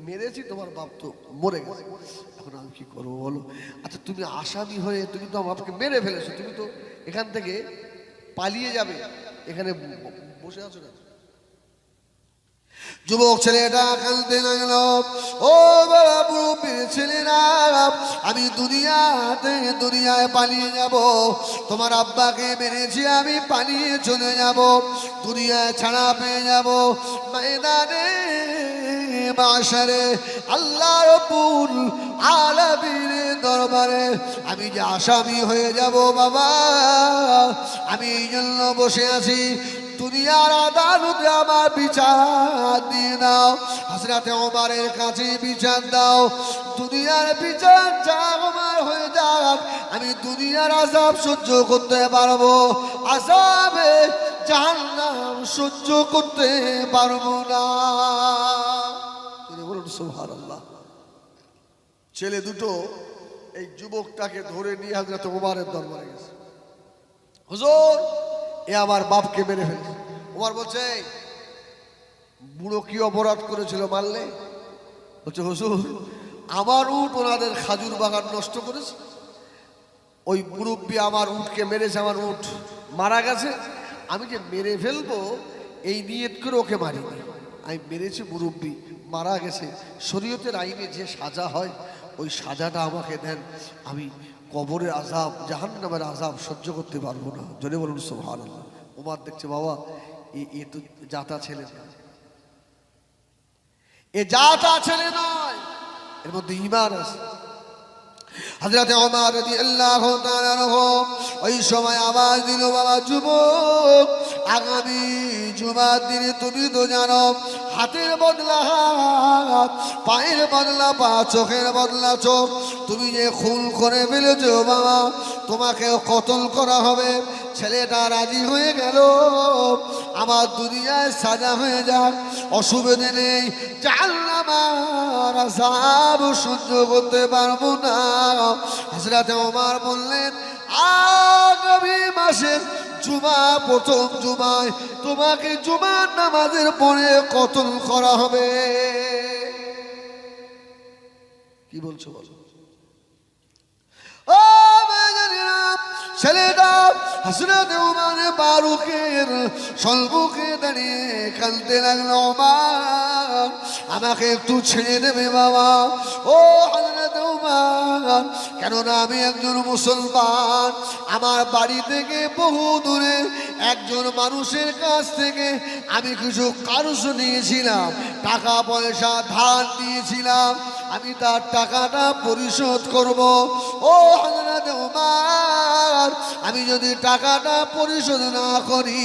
মেরেছি, তোমার বাপ তো মরে গেছে, এখন আমি কি করবো বলো? আচ্ছা তুমি আসামি হয়ে তুমি তো আমার বাপকে মেরে ফেলেছো, তুমি তো এখান থেকে পালিয়ে যাবে, এখানে বসে আছো না? যুবক ছেলেটা কাঁদতে লাগলো, ও বাবা মুরব্বির ছেলেরা, আমি দুনিয়ায় পালিয়ে যাব, তোমার আব্বাকে মেরেছি, আমি পালিয়ে চলে যাব, দুনিয়ায় ছাড়া পেয়ে যাব, ময়দানে মাশারে আল্লাহ রাব্বুল আলামিনের দরবারে আমি যে আসামি হয়ে যাব বাবা, আমি এই জন্য বসে আছি, দুনিয়ার আদালতে আমার বিচার দিয়ে দাও, হযরত ওমরের কাছে বিচার দাও, দুনিয়ার বিচার যা আমার হয়ে যাক, আমি দুনিয়ার আযাব সহ্য করতে পারবো, আযাবে জাহান্নাম সহ্য করতে পারবো না। তিনি বলুন সুবহানাল্লাহ। ছেলে দুটো এই যুবকটাকে ধরে নিয়ে হযরত ওমরের দরবারে গেছে, হুজুর এ আমার বাপকে মেরে ফেলেছে। ওমর বলছে বুড়ো কি অপরাধ করেছিল মারলে? বলছে হুজুর আমার উট ওনাদের খাজুর বাগান নষ্ট করেছে, ওই মুরব্বি আমার উটকে মেরেছে, আমার উট মারা গেছে, আমি যে মেরে ফেলবো এই নিয়ত করে ওকে মারিনি, আমি মেরেছি, মুরব্বি মারা গেছে, শরীয়তের আইনে যে সাজা হয় ওই সাজাটা আমাকে দেন, আমি কবরের আযাব, জাহান্নামের আযাব সহ্য করতে পারবো না। জোরে বলুন সুবহানাল্লাহ। ওমর দেখছে বাবা এ তো জাতা ছেলে না, এ জাতা ছেলে নয়, এর মধ্যে ঈমান আছে। হযরত ওমর রাদিয়াল্লাহু তাআলা আনহু ওই সময় আওয়াজ দিল, বাবা যুবক, আগামী জুমার দিনে তুমি তো জানো হাতের বদলা হাত, পায়ের বদলা পা, চোখের বদলা চোখ, তুমি যে খুন করে ফেলেছো বাবা, তোমাকে কতল করা হবে। ছেলেটা রাজি হয়ে গেল, আমার দুনিয়ায় সাজা হয়ে যাক, অসুবিধে নেই, জাহান্নামের আযাব সহ্য করতে পারবো না। হযরত ওমর বললেন, আগামী মাসের জুমা, প্রথম জুমায় তোমাকে জুমার নামাজের পরে কতল করা হবে। কি বলছো বলো? ও মেয়েরা, ছেলেটা হযরত ওমর ফারুকের সম্মুখে দাঁড়িয়ে কাঁদতে লাগলো, ওমর আমাকে একটু ছেড়ে দেবে বাবা। ও হযরত ওমর, কেননা আমি একজন মুসলমান, আমার বাড়ি থেকে বহু দূরে একজন মানুষের কাছ থেকে আমি কিছু কার্য নিয়েছিলাম, টাকা পয়সা ধার দিয়েছিলাম, আমি তার টাকাটা পরিশোধ করব। ও হযরত ওমর, আমি যদি টাকাটা পরিশোধ না করি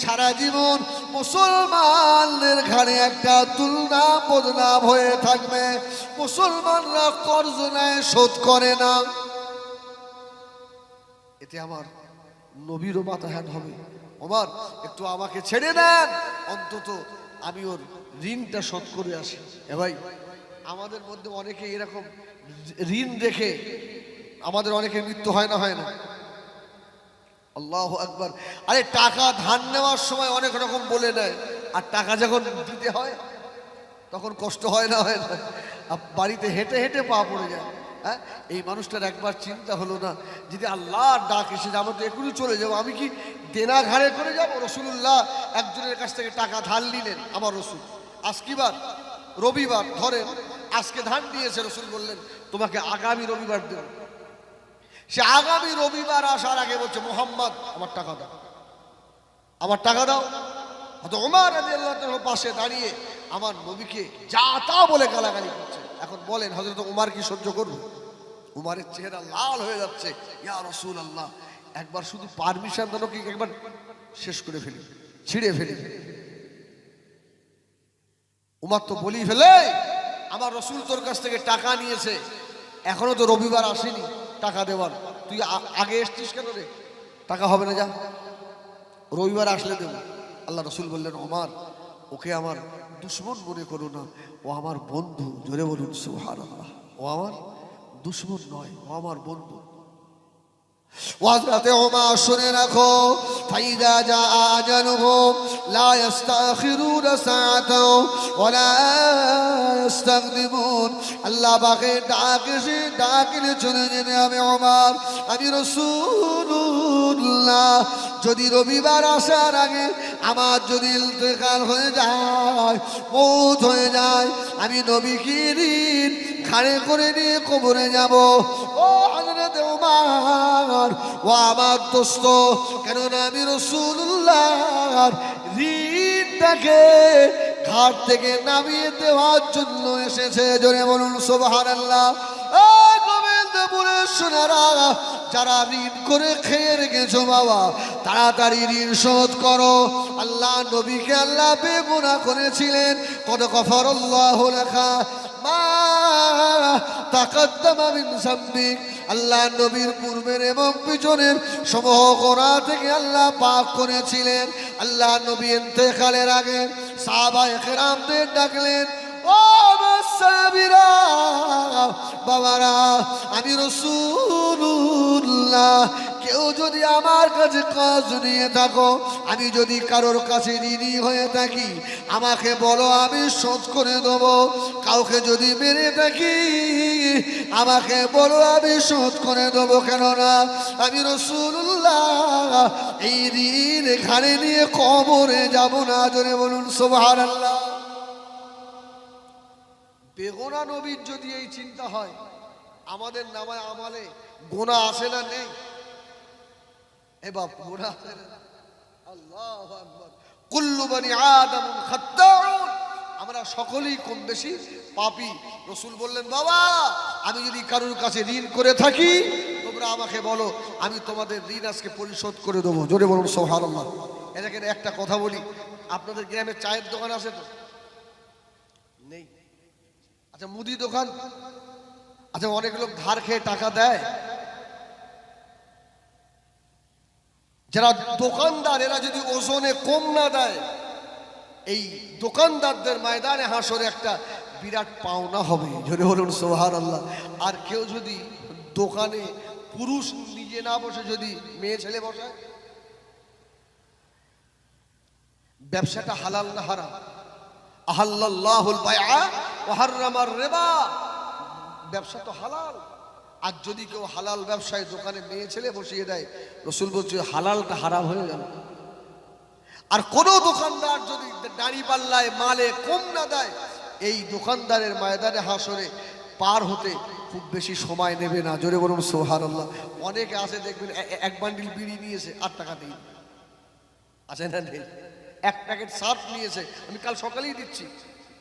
সারা জীবন মুসলমানদের ঘাড়ে একটা তুলনা বদনাম হয়ে থাকবে। মুসলমানরা কর্জ নেয়, শোধ করে না, এতে আমার নবীরও মাথা হ্যাট হবে। ওমর একটু আমাকে ছেড়ে দেন, অন্তত আমি ওর ঋণটা শোধ করে আসি। এ ভাই, আমাদের মধ্যে অনেকে এরকম ঋণ রেখে আমাদের অনেকের মৃত্যু হয় না, হয় না? আল্লাহু আকবার। আরে টাকা ধার নেওয়ার সময় অনেক রকম বলে নেয়, আর টাকা যখন দিতে হয় তখন কষ্ট হয় না, হয় না? বাড়িতে হেঁটে হেঁটে পা পড়ে যায়। হ্যাঁ, এই মানুষটার একবার চিন্তা হলো না, যদি আল্লাহর ডাক এসে আমরা তো এখনই চলে যাবো, আমি কি দেনা ঘাড়ে করে যাব? রাসূলুল্লাহ একজনের কাছ থেকে টাকা ধার নিলেন, আমার রাসূল। আজকিবার রবিবার ধরেন, আজকে ধার দিয়েছে, রাসূল বললেন তোমাকে আগামী রবিবার দেব। সে আগামী রবিবার আসার আগে বলছে, মুহাম্মদ আমার টাকা দাও, আমার টাকা দাও। হয়তো ওমর রাদিয়াল্লাহু তাআলা পাশে দাঁড়িয়ে আমার নবীকে যা তা বলে গালাগালি করছে। এখন বলেন হযরত ওমর কি সহ্য করবে? ওমরের চেহারা লাল হয়ে যাচ্ছে। ইয়া রাসূলুল্লাহ, একবার শুধু পারমিশন দাও, কি একবার শেষ করে ফেলি, ছিঁড়ে ফেলি। ওমর তো বলি ফেলে, আমার রাসূল তোর কাছ থেকে টাকা নিয়েছে, এখনো তো রবিবার আসেনি টাকা দেওয়ার, তুই আগে এসছিস কেন রে? টাকা হবে না, যা, রবিবার আসলে দেব। আল্লাহ রাসূল বললেন, ওমর ওকে আমার দুশমন মনে করো না, ও আমার বন্ধু। জোরে বলুন সুবহানাল্লাহ। ও আমার দুশমন নয়, ও আমার বন্ধু। ওয়াজরাতে ওমর শুনে রাখো, ফাইদা জা আজালুহুম লা ইস্তাখিরুনা সাআতাও ওয়ালা ইস্তাকদিমুন। আল্লাহ পাকের ডাক এসে ডাকলে চলে যেতে হবে ওমর। আমি রাসূলুল্লাহ, যদি রবিবার আসার আগে আমার যদি ইন্তেকাল হয়ে যায়, মওত হয়ে যায়, আমি নবীকে ঋণ ঘাড়ে করে নিয়ে কবরে যাব। ও হযরত ওমর, ও আমার দোস্ত, কেননা আমি রাসূলুল্লাহর ঋণটাকে ঘাট থেকে নামিয়ে দেওয়ার জন্য এসেছে। জোরে বলুন সুবহানাল্লাহ। গোবিন্দপুরের সোনারা, যারা ঋণ করে খেয়ে রেখেছো বাবা, তাড়াতাড়ি ঋণ শোধ করো। আল্লাহ নবীকে আল্লাহ বেগুনাহ করেছিলেন, কদ গফারাল্লাহু লাকা মা তাকাদ্দামা মিন যামবিক। আল্লাহ নবীর পূর্বের এবং পিছনের সমূহ গোনাহ থেকে আল্লাহ পাক করেছিলেন। আল্লাহ নবী ইন্তেকালের আগে সাহাবায়ে কেরামদের ডাকলেন, ও সাহাবীরা, বাবারা, আমি রাসূলুল্লাহ, কেউ যদি আমার কাছে কাজ নিয়ে থাকো, আমি যদি কারোর কাছে ঋণী হয়ে থাকি, আমাকে বলো, আমি শোধ করে দেবো। কাউকে যদি মেরে থাকি, আমাকে বলো, আমি শোধ করে দেবো। কেননা আমি রাসূলুল্লাহ এই ঋণ ঘাড়ে নিয়ে কবরে যাব না। জোরে বলুন সুবহানাল্লাহ। বেগুনা নবীর যদি এই চিন্তা হয়, আমাদের নামায় আমালে গোনা আসে না নেই? এ বাপ গোনা আসে না? আল্লাহু আকবার। কুল্লু বনি আদম খাত্তাউন, আমরা সকলেই কম বেশি পাপী। রাসূল বললেন, বাবা আমি যদি কারোর কাছে ঋণ করে থাকি তোমরা আমাকে বলো, আমি তোমাদের ঋণ আজকে পরিশোধ করে দেবো। জোরে বলুন সুবহানাল্লাহ। এটাকে একটা কথা বলি, আপনাদের গ্রামে চায়ের দোকান আছে তো? নেই। আচ্ছা মুদি দোকান? আচ্ছা অনেক লোক ধার খেয়ে টাকা দেয়। যারা দোকানদার এরা যদি ওজনে কম না দেয়, এই দোকানদারদের ময়দানে হাসরে একটা বিরাট পাওনা হবে। জোরে বলুন সুবহানাল্লাহ। আর কেউ যদি দোকানে পুরুষ নিজে না বসে যদি মেয়ে ছেলে বসায়, ব্যবসাটা হালাল না হারাম? আহাল্লাল্লাহুল বাইআ ওয়া হাররামার রিবা, ব্যবসা তো হালাল। আর যদি কেউ হালাল ব্যবসায় দোকানে মেয়ে ছেলে বসিয়ে দেয়, রাসূল বলছে হালালটা হারাম হয়ে গেল। আর কোন দোকানদার যদি দাড়ি পাল্লায় মালে কম না দেয়, এই দোকানদারের ময়দানে হাসরে পার হতে খুব বেশি সময় নেবে না। জোরে বলুন সুবহানাল্লাহ। অনেকে আসে দেখবেন এক বান্ডিল বিড়ি নিয়েছে 8 টাকা দিই, আছে না নেই? এক প্যাকেট সার্ফ নিয়েছে, আমি কাল সকালেই দিচ্ছি,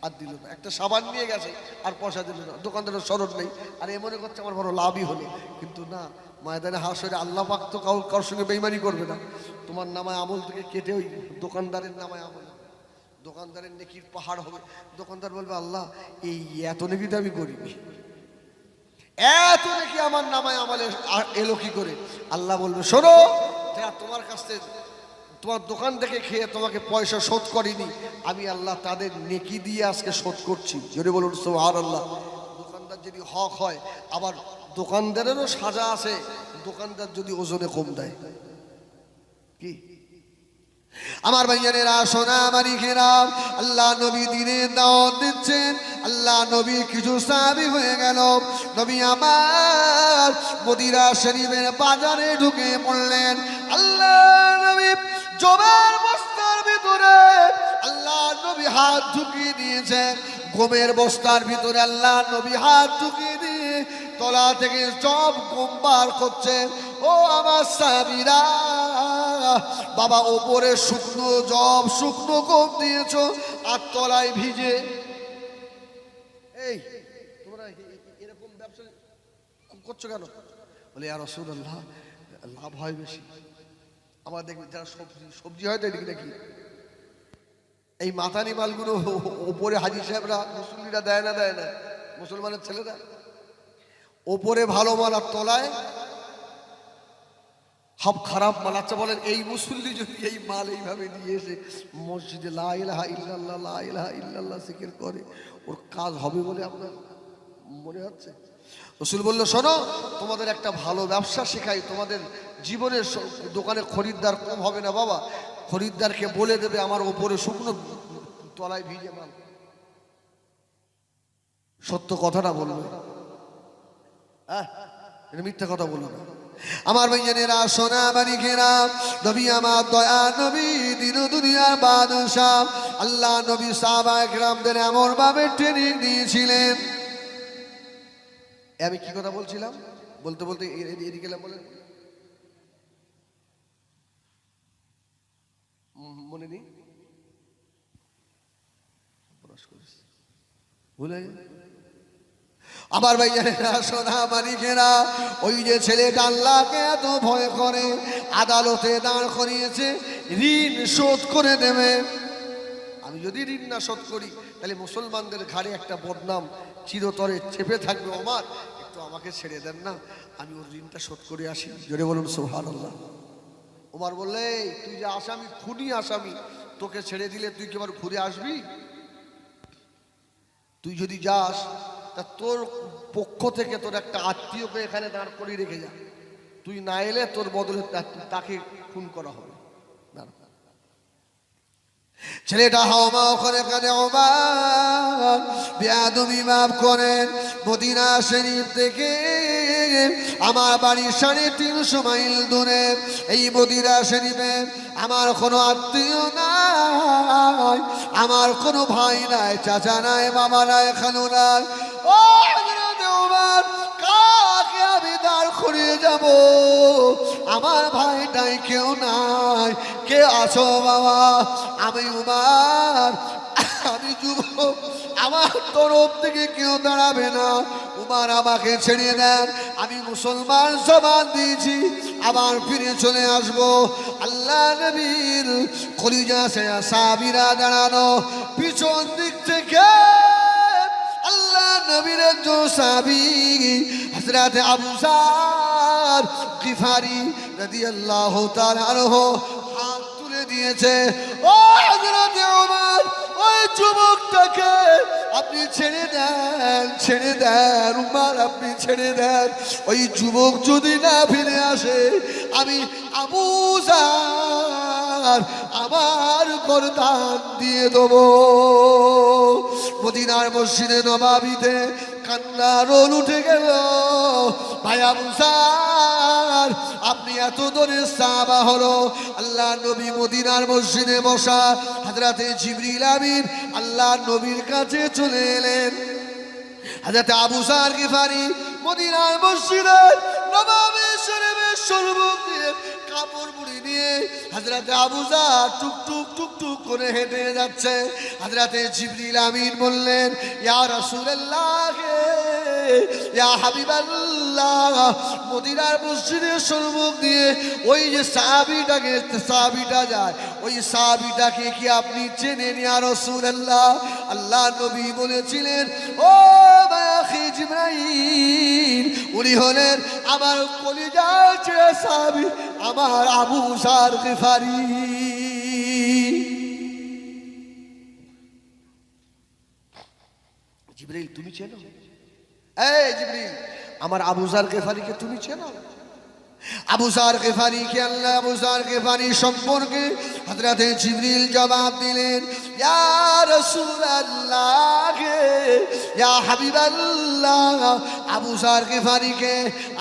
আর দিল না। একটা সাবান নিয়ে গেছে আর পয়সা দিল না। দোকানদারের স্মরণ নেই, আর এ মনে করছে আমার বড় লাভই হলো। কিন্তু না, ময়দানে হাসরে আল্লাহ পাক তো কারোর সঙ্গে বেইমানি করবে না। তোমার নামায় আমল থেকে কেটে ওই দোকানদারের নামায় আমল, দোকানদারের নেকির পাহাড় হবে। দোকানদার বলবে, আল্লাহ এই এত নেকি তো আমি করিনি, এত নেকি আমার নামায় আমলে এলো কি করে? আল্লাহ বলবে, শোনো, যারা তোমার কাছ থেকে তোমার দোকান থেকে খেয়ে তোমাকে পয়সা শোধ করিনি, আমি আল্লাহ তাদের নেকি দিয়ে আজকে শোধ করছি। জোরে বলুন সুবহানাল্লাহ। দোকানদার যদি হক হয়, আবার দোকানদারেরও সাজা আছে, দোকানদার যদি ওজনে কম দেয়। কি আমার ভাইয়ানেরা, সোনা মানিকেরা, আল্লাহ নবী দিনের দাওয়াত দিচ্ছেন। আল্লাহ নবী কিছু সাহাবী হয়ে গেল। নবী আমার মদিনা শরীফের বাজারে ঢুকে পড়লেন। আল্লাহ নবী জবের বস্তার ভিতরে আল্লাহ নবী হাত ঢুকিয়ে দিয়েছেন। গমের বস্তার ভিতরে আল্লাহ নবী হাত ঢুকিয়ে দিয়ে তলা থেকে সব গম বার করছে। ও আমার সাহাবীরা, বাবা ওপরে শুকনো জব শুকনো গম দিয়েছো, আর তলায় ভিজে। এই তোমরা এরকম ব্যবসা করছো কেন? বলে ইয়া রাসূলুল্লাহ, লাভ হয় বেশি। আমার দেখবেন যারা সবজি হয় তো এদিকে নাকি এই মাথানি মালগুলো ওপরে হাজি সাহেবরা মুসল্লিরা দেয় না, দেয় না, মুসলমানের ছেলেরা ওপরে ভালো মাল আর তলায় সব খারাপ মাল। আচ্ছা বলেন, এই মুসল্লি যদি এই মাল এইভাবে দিয়ে এসে মসজিদে লা ইলাহা ইল্লাল্লাহ লা ইলাহা ইল্লাল্লাহ জিকির করে, ওর কাজ হবে বলে আপনার মনে হচ্ছে? রাসূল বলল, শোনো, তোমাদের একটা ভালো ব্যবসা শেখাই। তোমাদের জীবনের দোকানে খরিদ্দার কম হবে না বাবা। খরিদ্দারকে বলে দেবে আমার ওপরে শুকনো তলায় ভিজে মাল। সত্য কথাটা বলবে, হ্যাঁ, এটা মিথ্যা কথা বলবে না। আমার ভাইয়ানেরা, সোনা মানিকেরা, নবী আমার দয়া নবী দিন দুনিয়ার বাদশাহ, আল্লাহ নবী সাহাবায়ে কেরামদের এমন ভাবে ট্রেনিং দিয়েছিলেন। আমি কি কথা বলছিলাম? বলতে বলতে এদিকে গেলাম, বলেন মনে নেই, ভুলে আমার ভাইয়ানেরা, সোনা মানিকেরা, ওই যে ছেলেটা আল্লাহকে এত ভয় করে, আদালতে দাঁড় করিয়েছে ঋণ শোধ করে দেবে। আমি যদি ঋণ না শোধ করি তাহলে মুসলমানদের ঘাড়ে একটা বদনাম চিরতরে চেপে থাকবে। ওমর, একটু আমাকে ছেড়ে দেন না, আমি ওর ঋণটা শোধ করে আসি। জোরে বলুন সুবহানাল্লাহ। ওমর বললে, তুই যে আসামি, খুনি আসামি, তোকে ছেড়ে দিলে তুই কি আবার ঘুরে আসবি? তুই যদি যাস তা তোর পক্ষ থেকে তোর একটা আত্মীয়কে এখানে দাঁড় করিয়ে রেখে যা, তুই না এলে তোর বদলে তাকে খুন করা হবে। ছেলেটা হাওমা ওখানে কানে ওমর বেয়াদবি মাফ করেন। মদিনা শরীফ থেকে আমার বাড়ি 350 মাইল দূরে। এই মদিনা শরীফে আমার কোনো আত্মীয় নাই, আমার কোনো ভাই নাই, চাচা নাই, মামা নাই, খালু নাই। ও হযরত ওমর, কাকে আমি দাঁড় মরে যাব, আমার ভাইটাই কেউ নাই, কে আছো বাবা? আমি উমার, আমি যুবক, আমার তরফ থেকে কেউ দাঁড়াবে না। উমার আমাকে ছেড়ে দেন, আমি মুসলমান জবান দিয়েছি, আবার ফিরে চলে আসবো। আল্লাহ নবীর কলিজা ছেড়া সাহাবীরা দাঁড়ানো, পিছন দিক থেকে আল্লাহ নবীর একজন সাহাবী হযরত আবু যার গিফারি রাদিয়াল্লাহু তাআলা আনহু হাত তুলে দিয়েছে। ও হযরত ওমর, ওই যুবকটাকে আপনি ছেড়ে দেন, ছেড়ে দেন উমর, আপনি ছেড়ে দেন। ওই যুবক যদি না ফিরে আসে, আমি আবু যার আমার গর্দান দিয়ে দেবো। মদিনার মসজিদে নববীতে কান্নার রোল উঠে গেল। ভাই আবু যার, আপনি এত দূরে সাহাবা হলো, আল্লাহ নবী মদিনার মসজিদে বসা, হযরতে জিবরিল আমিন আল্লাহ নবীর কাছে চলে এলেন। হযরত আবু যার গিফারি মদিনার মসজিদে নববী শরীফের সম্মুখ দিয়ে কাপড় মুড়ি নিয়ে হযরত আবু যার টুকটুক টুকটুক করে হেঁটে যাচ্ছে। হযরতে জিবরিল আমিন বললেন, ইয়া রাসূলুল্লাহ, ইয়া হাবিবাল্লাহ, মদিনার মসজিদের সম্মুখ দিয়ে ওই যে সাহাবীটা যায়, ওই সাহাবীটাকে কি আপনি চেনেন ইয়া রাসূলুল্লাহ? আল্লাহ নবী বলেছিলেন, ও আখি জিবরাইল, উনি হলেন আমার কলিজার ছেলে সাহাবী, আমার আবু যার গিফারি। জিবরাইল, তুমি চেনো? এই জিবরিল, আমার আবু যার গিফারিকে তুমি চেনো? আবু যার গিফারিকে, আল্লাহ আবু যার গিফারি সম্পর্কে হযরতে জিবরিল জবাব দিলেন, ইয়া রাসূলুল্লাহ, ইয়া হাবিবাল্লাহ, আবু যার গিফারিকে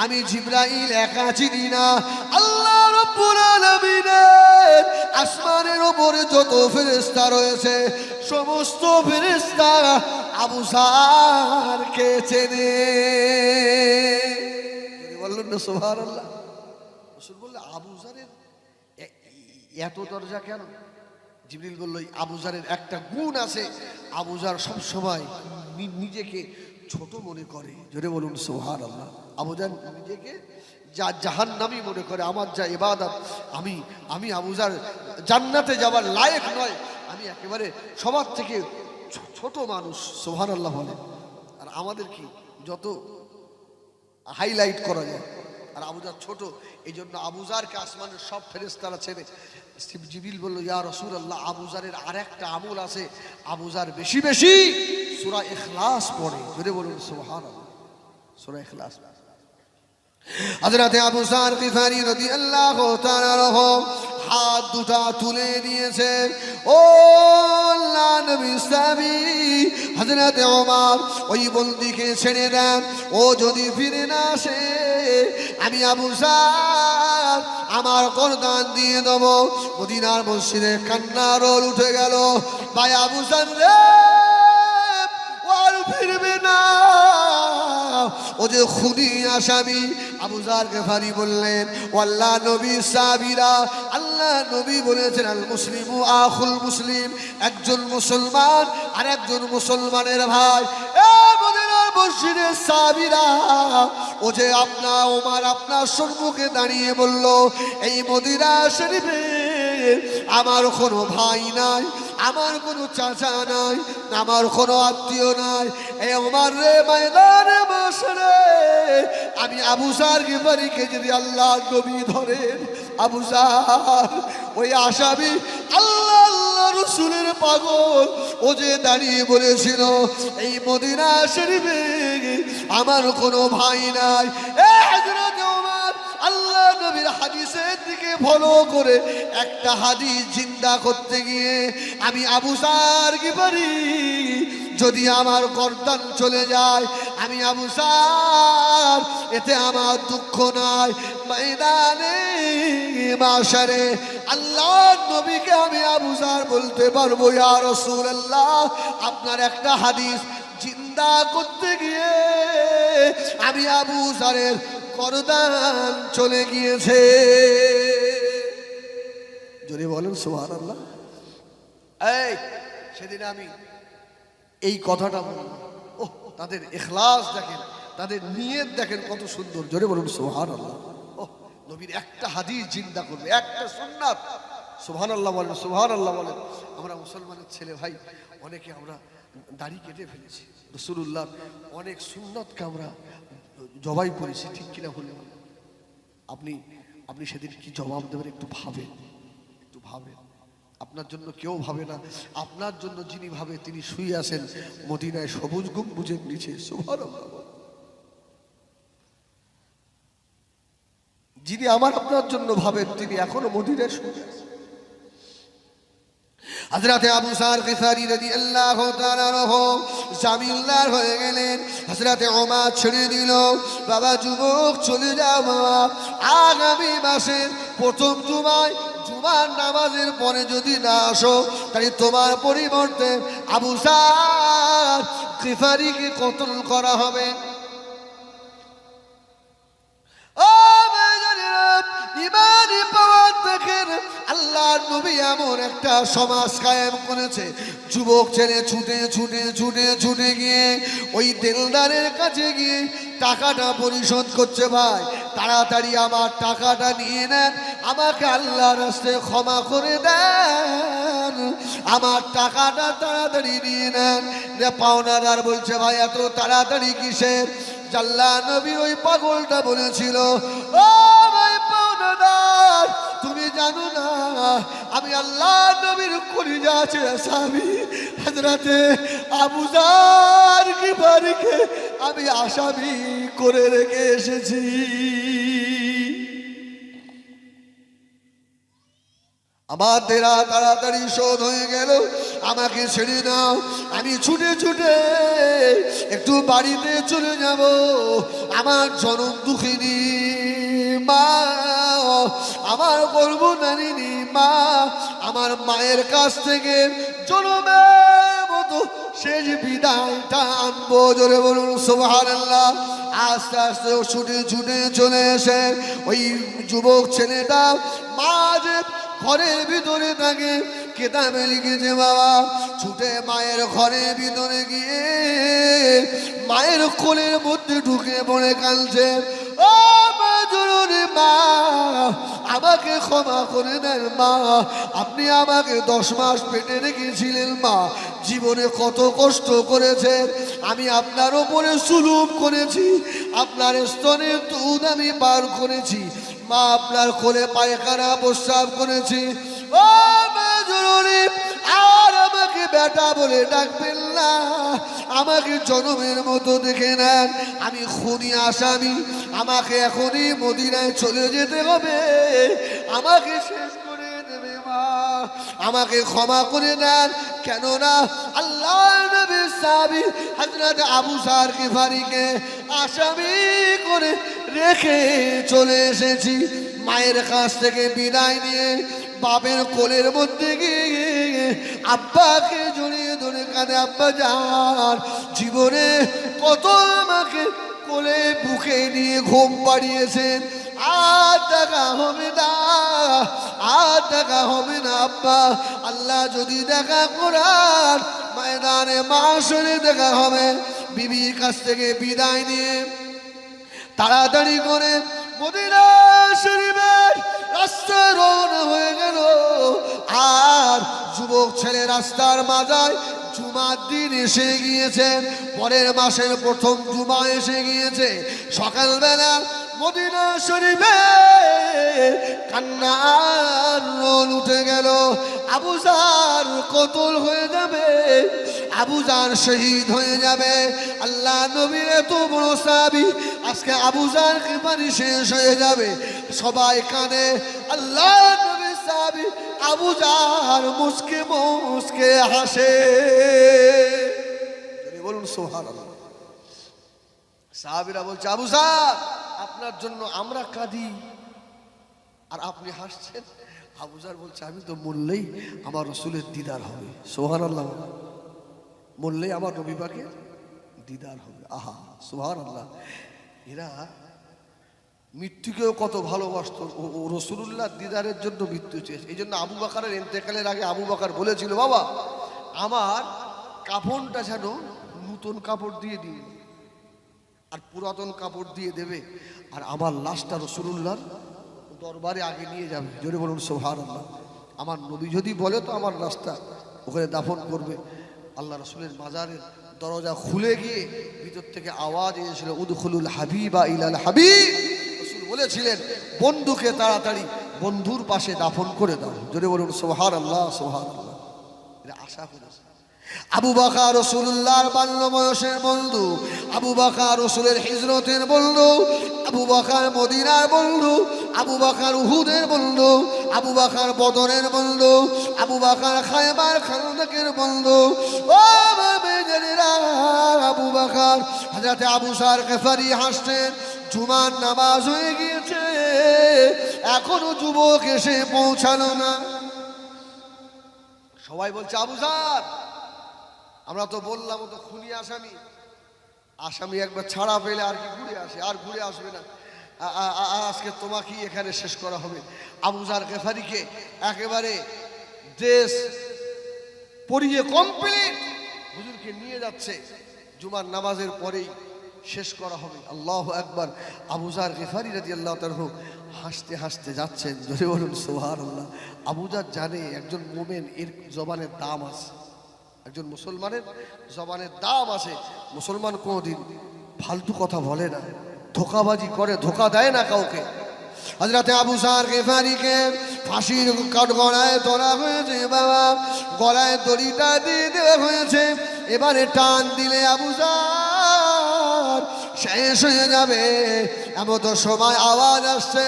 আমি জিবরাইল একা চিনি না, আল্লাহ রাব্বুল আলামিনের আসমানের উপরে যত ফেরেশতা রয়েছে সমস্ত ফেরেশতা আবু যারকে চেনে। বললেন না সুবহানাল্লাহ? রাসূল বললেন, আবু যারের এত দরজা কেন? জিবরিল বলল, আবু যারের একটা গুণ আছে, আবু যার সব সময় নিজেকে ছোট মনে করে। জোরে বলুন সুবহানাল্লাহ। আবু যার নিজেকে যা জাহান্নামী মনে করে, আমার যা ইবাদত, আমি আবু যার জান্নাতে যাবার লায়েক নয়, আমি একেবারে সবার থেকে ছোট মানুষ। সুবহানাল্লাহ বলে। আর আমাদের কি যত হাইলাইট করা যায়, আর আবু যার ছোট, এই জন্য আবু যারকে আসমানের সব ফেরেশতারা ছেড়ে। জিবরিল বলল, ইয়া রাসূলুল্লাহ, আবু যারের আরেকটা আমল আছে, আবু যার বেশি বেশি সূরা ইখলাস পড়ে। জোরে বলুন সুবহানাল্লাহ। সূরা ইখলাস। হযরতে আবু যার গিফারি রাদিয়াল্লাহু তাআলা আনহু হাত দুটা তুলে নিয়েছে। ও আল্লাহ নবী সাহাবী হযরতে ওমর, ওই বন্দীকে ছেড়ে দেন, ও যদি ফিরে না আসে, আমি আবু যার আমার গর্দান দিয়ে দেব। মদিনার মসজিদে কান্নার রোল উঠে গেল। ভাই আবু যার রে, ও আর ফিরবে না, ও যে খুনি আসামি। আবু যার গিফারি বললেন, ও আল্লাহ নবী সাহাবীরা, আল্লাহ নবী বলেছেন, আল মুসলিমু আখুল মুসলিম, একজন মুসলমান আর একজন মুসলমানের ভাই। এ মদিনার মসজিদের সাহাবীরা, ও যে ওমর আপনার সম্মুখে দাঁড়িয়ে বলল, এই মদিনা শরীফে আমার কোনো ভাই নাই, আমার কোনো চাচা নাই, আমার কোনো আত্মীয় নাই। এই ওমর রে, ময়দানে বসরে আমি আবু যার গিফারিকে যদি আল্লাহ নবী ধরেন, আবু যার ওই আসামি, আল্লাহ রাসূলের পাগল, ও যে দাঁড়িয়ে বলেছিল, এই মদিনা শরীফে আমার কোনো ভাই নাই। এ হযরত ওমর আল্লাহ নবীর হাদিসের দিকে ফলো করে একটা হাদিস জিন্দা করতে গিয়ে, আমি আবু যার গিফারি যদি আমার গর্দান চলে যায়, আমি আবু যার এতে আমার দুঃখ নাই। ময়দানে মাশারে আল্লাহ নবীকে আমি আবু যার বলতে পারবো, ইয়া রাসূলুল্লাহ, আপনার একটা হাদিস জিন্দা করতে গিয়ে আমি আবু যারের করদান চলে গিয়েছে। যদি বলেন সুবহানাল্লাহ। এই সেদিন আমি এই কথাটা বললাম, ওহ তাদের ইখলাস দেখেন, তাদের নিয়ত দেখেন কত সুন্দর। জোরে বলুন সুবহানাল্লাহ। ওহ নবীর একটা হাদিস জিন্দা করবে, একটা সুন্নাত। সুবহানাল্লাহ বলেন, সুবহানাল্লাহ বলেন। আমরা মুসলমানের ছেলে ভাই অনেকে আমরা দাড়ি কেটে ফেলেছি, রাসূলুল্লাহ অনেক সুন্নতকে আমরা জবাই করেছি, ঠিক কিনা বলে আপনি আপনি সেদিন কি জবাব দেবেন একটু ভাবেন, একটু ভাবেন। আপনার জন্য কেউ ভাবে না, আপনার জন্য যিনি ভাবে তিনি শুয়ে আছেন মদিনায় সবুজ গম্বুজের নিচে। সুবহানাল্লাহ। যিনি আমার আপনার জন্য ভাবেন তিনি এখনো মদিনায় শুয়ে আছেন। হযরতে আবু সার গিফারি রাদিয়াল্লাহু তাআলা আনহু জামিলদার হয়ে গেলেন। হযরতে ওমর ছেড়ে দিল, বাবা যুবক চলে যাও বাবা, আগামী মাসের প্রথম জুমার নামাজের পরে যদি না আসো তাহলে তোমার পরিবর্তে আবু সার গিফারিকে কতল করা হবে। ইমানি পাওয়ার দেখেন আল্লাহর নবী এমন একটা সমাজ কায়েম করেছে। যুবক ছেলে ছুটে ছুটে ছুটে ছুটে গিয়ে ওই দেলদারের কাছে গিয়ে টাকাটা পরিশোধ করছে। ভাই তাড়াতাড়ি আমার টাকাটা নিয়ে নেন, আমাকে আল্লাহর রাস্তায় ক্ষমা করে দেন, আমার টাকাটা তাড়াতাড়ি নিয়ে নেন। পাওনাদার বলছে ভাই এত তাড়াতাড়ি কিসের? আল্লাহ নবী ওই পাগলটা বলেছিল, ও ভাই পাওনাদার তুমি জানো না আমি আল্লাহ নবীর কলিজা আছে সাহাবী হযরতে আবু যার গিফারিকে আমি আসামি করে রেখে এসেছি। আমার দেরা তাড়াতাড়ি শোধ হয়ে গেল, আমাকে ছেড়ে দাও, আমি ছুটে ছুটে একটু বাড়িতে চলে যাব। আমার জনম দুঃখিনী মা, আমার গর্ভধারিণী মা, আমার মায়ের কাছ থেকে জনমের মতো শেষ বিদায়টা আনবো। জোরে বলুন সুবহানাল্লাহ। আস্তে আস্তে ছুটে ছুটে চলে এসে ওই যুবক ছেলেটা মা যে ঘরের ভিতরে থাকে কেতাবে লিখেছে বাবা, ছুটে মায়ের ঘরের ভিতরে গিয়ে মায়ের কোলের মধ্যে ঢুকে পড়ে কাঁদছে। ও মা জরুরি মা, আমাকে ক্ষমা করে দেন মা, আপনি আমাকে 10 মাস পেটে রেখেছিলেন মা, জীবনে কত কষ্ট করেছেন, আমি আপনার ওপরে জুলুম করেছি, আপনার স্তনের দুধ আমি পার করেছি মা, আপনার কোলে পায়খানা প্রস্রাব করেছি। ও মা জরুরি আর আমাকে বেটা বলে ডাকবেন না, আমাকে জনমের মতো দেখে নেন, আমি খুনি আসামি, আমাকে এখনই মদিনায় চলে যেতে হবে, আমাকে শেষ করে দেবে মা, আমাকে ক্ষমা করে দেন। কেননা আল্লাহর নবীর সাহাবী হযরত আবু যার গিফারিকে আসামি করে রেখে চলে এসেছি। মায়ের কাছ থেকে বিদায় নিয়ে বাপের কোলের মধ্যে গিয়ে আব্বাকে জড়িয়ে ধরে কাঁদে, আব্বা যান জীবনে কত আমাকে কোলে বুকে নিয়ে ঘুম পাড়িয়েছেন, আর দেখা হবে না, আর দেখা হবে না আব্বা, আল্লাহ যদি দেখা করার ময়দানে মাশরে দেখা হবে। বিবির কাছ থেকে বিদায় নিয়ে তাড়াতাড়ি করে মদিনা শরীফের রাস্তা রওনা হয়ে গেল। আর যুবক ছেলে রাস্তার মাঝায় জুমার দিন এসে গিয়েছেন, পরের মাসের প্রথম জুমা এসে গিয়েছে। সকালবেলা মদিনা শরীফে কান্নার রোল উঠে গেল, আবু যার কতল হয়ে যাবে, আবু যার শহীদ হয়ে যাবে। আল্লাহ নবীর এত বড় সাহাবী, আজকে আবু যার গিফারি শেষ হয়ে যাবে, সবাই কাঁদে। আল্লাহ নবীর সাহাবী আবু যার মুস্কে মুস্কে হাসে। বলুন সুবহানাল্লাহ। সাহাবীরা বলছে আবু যার আপনার জন্য আমরা কাঁদি আর আপনি হাসছেন। আবু যার বলছে আমি তো মরলেই আমার রাসূলের দিদার হবে। সুবহানাল্লাহ। মরলেই আমার নবী পাকের দিদার হবে। আহা সুবহানাল্লাহ। এরা মৃত্যুকেও কত ভালোবাসত, ও রসুলুল্লাহ দিদারের জন্য মৃত্যু চেয়েছে। এই জন্য আবু বকরের ইন্তেকালের আগে আবু বকর বলেছিল, বাবা আমার কাফনটা যেন নতুন কাপড় দিয়ে দিই, আর পুরাতন কাপড় দিয়ে দেবে, আর আমার লাশটা রসুলুল্লাহর দরবারে আগে নিয়ে যাবে। জোরে বলুন সুবহানাল্লাহ। আমার নবী যদি বলে তো আমার লাশটা ওখানে দাফন করবে। আল্লাহ রসুলের মাজারের দরজা খুলে গিয়ে ভিতর থেকে আওয়াজ এসেছিল, উদখুলুল হাবিবা ইলাল হাবিব। রসুল বলেছিলেন, বন্ধুকে তাড়াতাড়ি বন্ধুর পাশে দাফন করে দাও। জোরে বলুন সুবহানাল্লাহ সুবহানাল্লাহ। এটা আশা করেছে। আবু বকর রাসূলুল্লাহর বাল্য বয়সের বন্ধু, আবু বকর রাসূলের হিজরতের বন্ধু, আবু বকর মদিনার বন্ধু, আবু বকর উহুদের বন্ধু, আবু বকর বদরের বন্ধু, আবু বকর খায়বার খান্দকের বন্ধু। ও বেজেরা, আবু বকর হযরত আবু যর গফারি হাসতেন, জুমার নামাজ হয়ে গিয়েছে, এখনো যুবক এসে পৌঁছালো না। সবাই বলছে, আবু যর, আমরা তো বললাম ও তো খুনি আসামি, আসামি একবার ছাড়া পেলে আর কি ঘুরে আসে, আর ঘুরে আসবে না, আজকে তোমাকেই এখানে শেষ করা হবে। আবু যর গফারিকে একেবারে ড্রেস পরিয়ে কমপ্লিট হুজুরকে নিয়ে যাচ্ছে, জুমার নামাজের পরেই শেষ করা হবে। আল্লাহু আকবার। আবু যর গফারি রাদিয়াল্লাহু তাআলা হাসতে হাসতে যাচ্ছেন। জোরে বলুন সুবহানাল্লাহ। আবু যর জানে একজন মুমিন এর জবানের দাম আছে, একজন মুসলমানের জবানের দাম আছে। মুসলমান কোনোদিন ফালতু কথা বলে না, ধোকাবাজি করে, ধোকা দেয় না কাউকে। হযরত আবু যর গফারিকে ফাঁসির কাঠগড়ায় তোলা হয়েছে, বাবা গলায় দড়িটা দিয়ে দেওয়া হয়েছে। এবারে টান দিলে আবু যর শেষ হয়ে যাবে, এমন তো সময় আওয়াজ আসছে,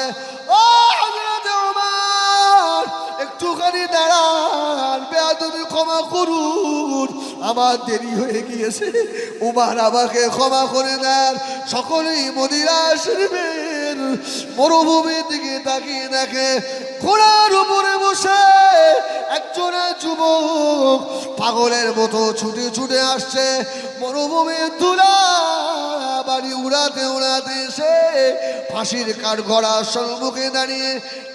ও হযরত ওমর একটুখানি দাঁড়ান, বেয়াদবি ক্ষমা করুন, আমার দেরি হয়ে গিয়েছে, ওমর আমাকে ক্ষমা করে দেন। সকলেই মদিনা শরীফের মরুভূমির দিকে তাকিয়ে দেখে, ঘোড়ার উপরে বসে একজন যুবক পাগলের মতো ছুটে ছুটে আসছে। মরুভূমির ধুলা বাড়ি উড়াতে উড়াতে এসে ফাঁসির কাঠগড়ার সম্মুখে দাঁড়িয়ে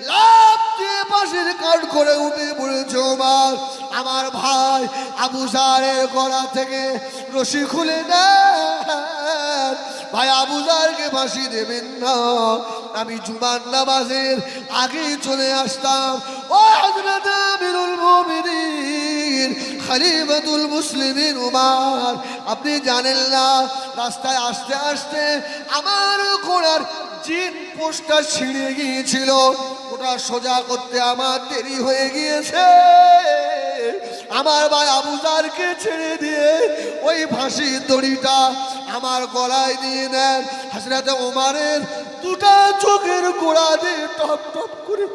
লাফ দিয়ে ফাঁসির কাঠ করে উঠে পড়েছে। ওমর, আমার ভাই আবু যরের গলা থেকে রশি খুলে দেন, ভাই আবু যরকে ফাঁসি দেবেন না, আমি জুমার নামাজের আগেই চলে আসতাম। ও হযরত আমিরুল মুমিনিন খলিফাতুল মুসলিমিন ওমর, আপনি জানেন না রাস্তায় আসতে আসতে আমার ঘোড়ার জিন পোস্টটা ছিঁড়ে গিয়েছিল, ওটা সোজা করতে আমার দেরি হয়ে গিয়েছে। আমার ভাই আবু যরকে ছেড়ে দিয়ে ওই ফাঁসির দড়িটা আমার গলায় দিয়ে নেন। হযরত ওমরের দুটা চোখের গোড়া দিয়ে টপ টপ করে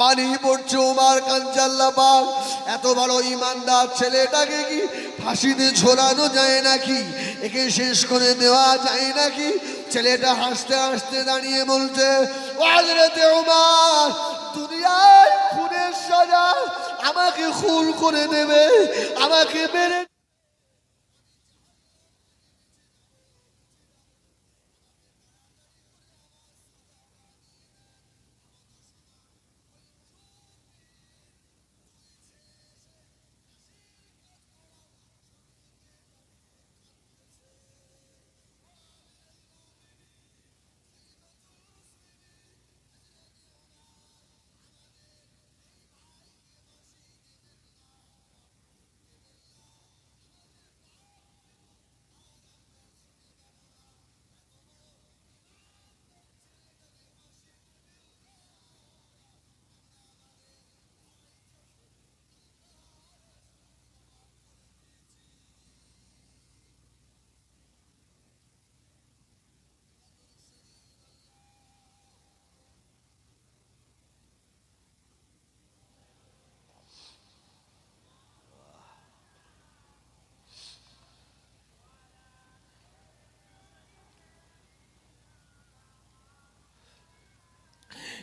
পানি পড়ছে। ওমর কাঁদছে, আল্লাহ পাক, এত বড় ইমানদার ছেলেটাকে কি ফাঁসিতে ঝোলানো যায় নাকি, একে শেষ করে দেওয়া যায় নাকি? ছেলেটা হাসতে হাসতে দাঁড়িয়ে বলছে, ও হযরত ওমর, দুনিয়ায় খুনের সাজা আমাকে খুন করে দেবে, আমাকে মেরে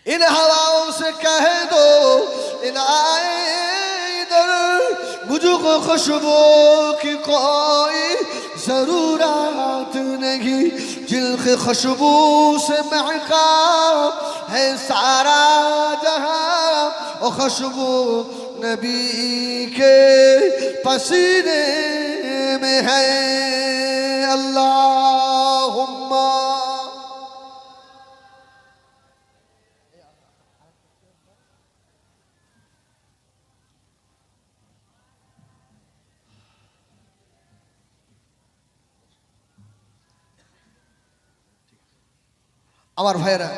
इन हवाओं से कह दो इन आए इधर, मुझको खुशबू की कोई जरूरत नहीं, जिनकी खुशबू से महका है सारा जहां, ओ खुशबू नबी के पसीने में है। अल्लाहुम्मा আমার ভাইয়েরা,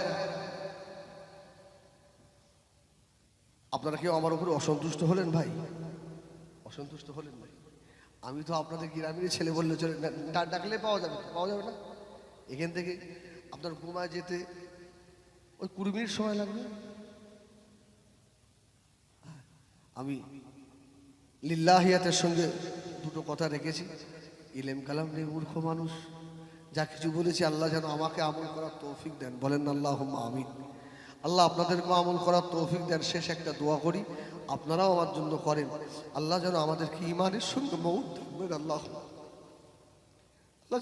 আপনারা কেউ আমার উপরে অসন্তুষ্ট হলেন ভাই? অসন্তুষ্ট হলেন ভাই? আমি তো আপনাদের গ্রামের ছেলে বললে চলে, ডাকলে পাওয়া যাবে না? এখান থেকে আপনার ঘুমায় যেতে ওই 20 মিনিট সময় লাগবে। আমি লিল্লাহিয়াতের সঙ্গে দুটো কথা রেখেছি। ইলেম কালাম নেই, মূর্খ মানুষ। যা কিছু বলেছি আল্লাহ যেন আমাকে আমল করার তৌফিক দেন, বলেন আল্লাহুম্মা আমিন। আল্লাহ আপনাদেরকে আমল করার তৌফিক দেন। শেষ একটা দোয়া করি, আপনারাও আমার জন্য করেন। আল্লাহ যেন আমাদেরকে ঈমানের সঙ্গে মউত দেন। আল্লাহ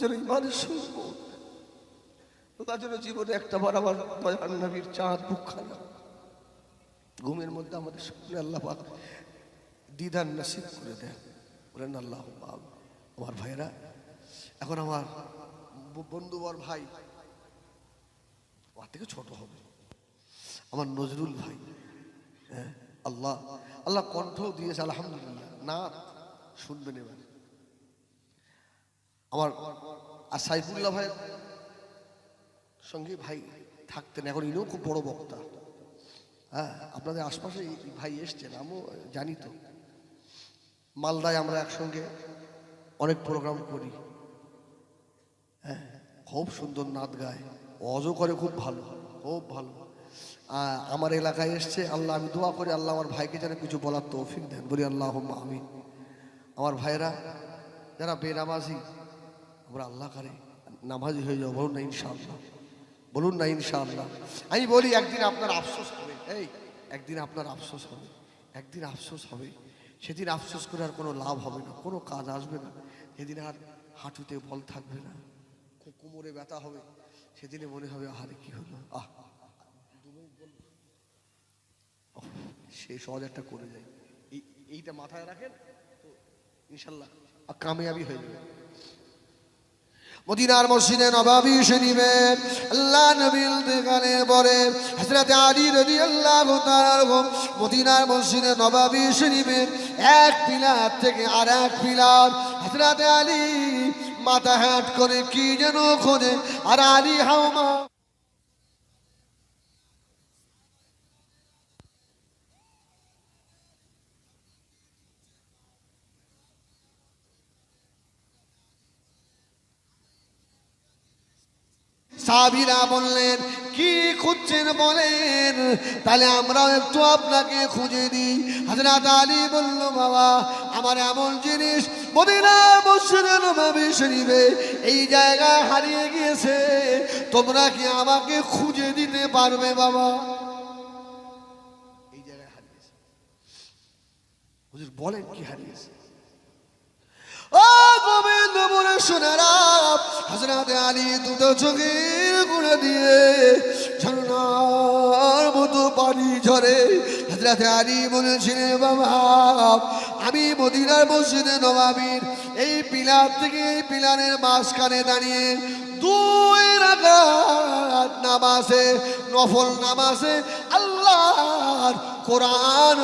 যেন ঈমানের সঙ্গে মউত দেন। আল্লাহ যেন জীবনে একটাবার আমার দয়ার নবীর চাঁদ বুকখানা ঘুমের মধ্যে আমাদের সামনে আল্লাহ পাক দিদার নসিব করে দেন, বলেন আল্লাহুম্মা আমিন। আমার ভাইয়েরা, এখন আমার বন্ধু আর ভাই, ওর থেকে ছোট হবে, আমার নজরুল ভাই। হ্যাঁ, আল্লাহ কণ্ঠ দিয়েছে আলহামদুলিল্লাহ। না শুনবেন এবার আমার আর সাইফুল্লাহ ভাইয়ের সঙ্গে ভাই থাকতেন, এখন ইনিও খুব বড় বক্তা। হ্যাঁ, আপনাদের আশপাশে ভাই এসছেন, আমিও জানি তো। মালদায় আমরা একসঙ্গে অনেক প্রোগ্রাম করি। হ্যাঁ, খুব সুন্দর নাচ গায়, অজও করে, খুব ভালো, খুব ভালো। আমার এলাকায় এসছে। আল্লাহ, আমি দোয়া করি আল্লাহ আমার ভাইকে যেন কিছু বলার তৌফিক দেন, বলি আল্লাহুম্মা আমিন। আমার ভাইরা যারা বেনামাজি, আমরা আল্লাহ করে নামাজি হয়ে যাবো, বলুন না ইনশাআল্লাহ, বলুন না ইনশাআল্লাহ। আমি বলি একদিন আপনার আফসোস হবে, একদিন আপনার আফসোস হবে, একদিন আফসোস হবে। সেদিন আফসোস করে আর কোনো লাভ হবে না, কোনো কাজ আসবে না। সেদিন আর হাঁটুতে বল থাকবে না, কোমরে ব্যথা হবে। সেদিনে মনে হবে আহারে কি হলো, সে সহজ একটা করে যায়। এইটা মাথায় রাখেন তো ইনশাল্লাহ কামিয়াবি হয়ে যাবে। মদিনার মসজিদে নববী শরীফে আল্লাহ নবীর ইন্তেকালের পরে হযরত আলী রাদিয়াল্লাহু তাআলা মদিনার মসজিদে নববী শরীফে এক পিলার থেকে আরেক পিলার হযরত আলী মাথা হাত করে কি যেন খোঁজে, আর আলী হাওমা সাহাবীরা বললেন, কি খুঁজছেন বলেন, তাহলে আমরাও একটু আপনাকে খুঁজে দিই। হযরত আলী বলল, বাবা আমার এমন জিনিস মদিনা মসজিদে নববী শরীফে এই জায়গায় হারিয়ে গিয়েছে, তোমরা কি আমাকে খুঁজে দিতে পারবে বাবা? এই জায়গায় হারিয়েছে। হুজুর বলেন কি হারিয়েছে? ও গোবিন্দ বলে শোনারা, হযরত আলী দুটো চোখের গুঁড়া দিয়ে ঝর্ণার মতো পানি ঝরে। হযরত আলী বলেছিলেন, বাবা আমি মদিনার মসজিদে নববীর এই পিলার থেকে এই পিলারের মাঝখানে দাঁড়িয়ে 2 রাকাত নামাজে, নফল নামাজে আল্লাহর কোরআন